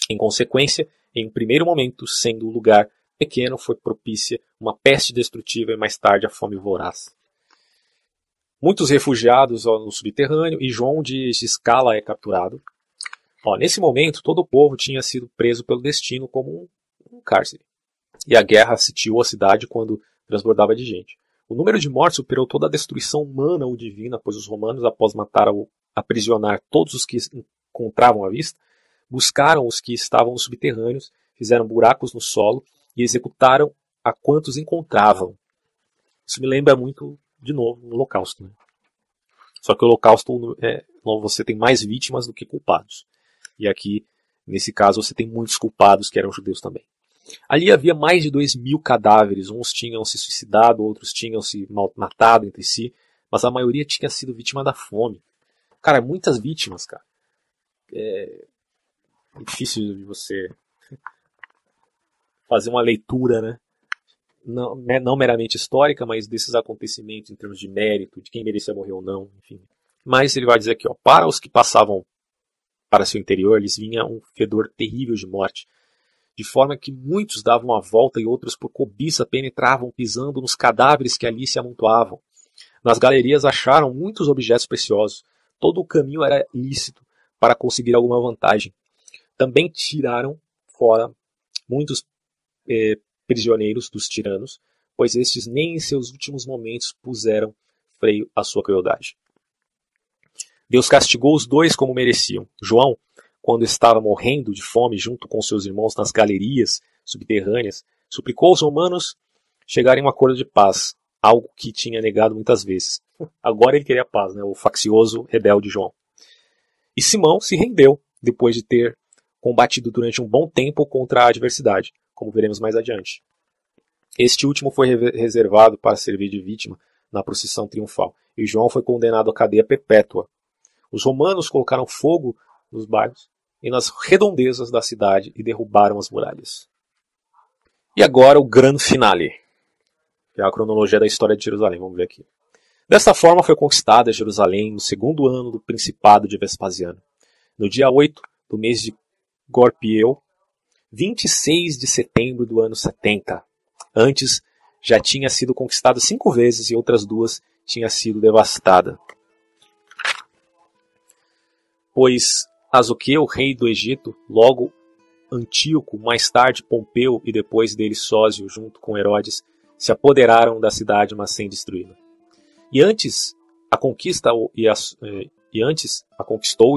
Em consequência, em um primeiro momento, sendo o lugar pequeno, foi propícia uma peste destrutiva e mais tarde a fome voraz. Muitos refugiados no subterrâneo e João de Giscala é capturado. Nesse momento, todo o povo tinha sido preso pelo destino como um cárcere. E a guerra sitiou a cidade quando transbordava de gente. O número de mortes superou toda a destruição humana ou divina, pois os romanos, após matar ou aprisionar todos os que encontravam à vista, buscaram os que estavam nos subterrâneos, fizeram buracos no solo e executaram a quantos encontravam. Isso me lembra muito, de novo, o Holocausto. Né? Só que o Holocausto você tem mais vítimas do que culpados. E aqui, nesse caso, você tem muitos culpados que eram judeus também. Ali havia mais de 2.000 cadáveres, uns tinham se suicidado, outros tinham se matado entre si, mas a maioria tinha sido vítima da fome. Cara, muitas vítimas, cara. É difícil de você fazer uma leitura, né? Não meramente histórica, mas desses acontecimentos em termos de mérito, de quem merecia morrer ou não, enfim. Mas ele vai dizer aqui, para os que passavam para seu interior, lhes vinha um fedor terrível de morte, de forma que muitos davam a volta e outros por cobiça penetravam pisando nos cadáveres que ali se amontoavam. Nas galerias acharam muitos objetos preciosos. Todo o caminho era lícito para conseguir alguma vantagem. Também tiraram fora muitos prisioneiros dos tiranos, pois estes nem em seus últimos momentos puseram freio à sua crueldade. Deus castigou os dois como mereciam. João, quando estava morrendo de fome junto com seus irmãos nas galerias subterrâneas, suplicou aos romanos chegarem a um acordo de paz, algo que tinha negado muitas vezes. Agora ele queria paz, né? O faccioso rebelde João. E Simão se rendeu, depois de ter combatido durante um bom tempo contra a adversidade, como veremos mais adiante. Este último foi reservado para servir de vítima na procissão triunfal, e João foi condenado à cadeia perpétua. Os romanos colocaram fogo nos bairros e nas redondezas da cidade e derrubaram as muralhas. E agora o grande finale, que é a cronologia da história de Jerusalém. Vamos ver aqui. Desta forma foi conquistada Jerusalém no segundo ano do principado de Vespasiano. No dia 8 do mês de Gorpieu, 26 de setembro do ano 70. Antes já tinha sido conquistada 5 vezes e outras 2 tinha sido devastada. Pois Azuqueu, rei do Egito, logo Antíoco, mais tarde Pompeu e depois dele Sósio, junto com Herodes, se apoderaram da cidade, mas sem destruí-la. E antes a conquistou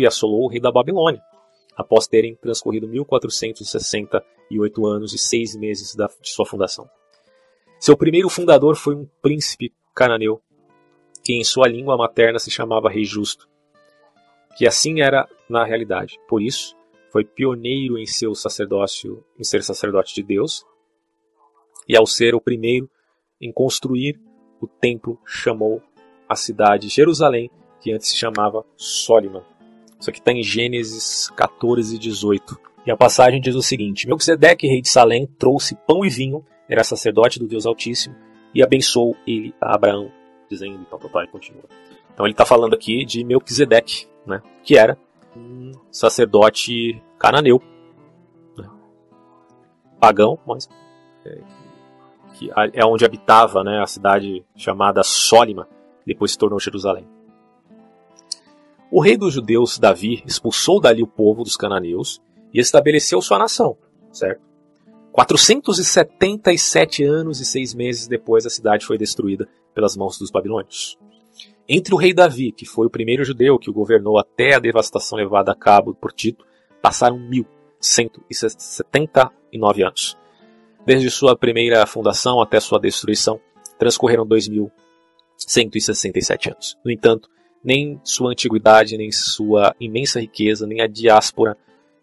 e assolou o rei da Babilônia, após terem transcorrido 1468 anos e 6 meses de sua fundação. Seu primeiro fundador foi um príncipe cananeu, que em sua língua materna se chamava Rei Justo, que assim era na realidade. Por isso, foi pioneiro em ser sacerdote de Deus, e ao ser o primeiro em construir o templo, chamou a cidade Jerusalém, que antes se chamava Sólima. Isso aqui está em Gênesis 14, 18. E a passagem diz o seguinte: Melquisedeque, rei de Salém, trouxe pão e vinho, era sacerdote do Deus Altíssimo, e abençoou ele a Abraão, dizendo, e continua. Então ele está falando aqui de Melquisedeque, né, que era um sacerdote cananeu, né, pagão, mas que é onde habitava, né, a cidade chamada Sólima, depois se tornou Jerusalém. O rei dos judeus, Davi, expulsou dali o povo dos cananeus e estabeleceu sua nação, certo? 477 anos e 6 meses depois a cidade foi destruída pelas mãos dos babilônios. Entre o rei Davi, que foi o primeiro judeu que o governou até a devastação levada a cabo por Tito, passaram 1179 anos. Desde sua primeira fundação até sua destruição, transcorreram 2167 anos. No entanto, nem sua antiguidade, nem sua imensa riqueza, nem a diáspora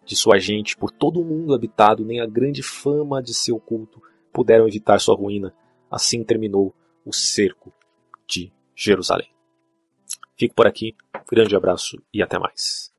de sua gente por todo o mundo habitado, nem a grande fama de seu culto puderam evitar sua ruína. Assim terminou o cerco de Jerusalém. Fico por aqui, grande abraço e até mais.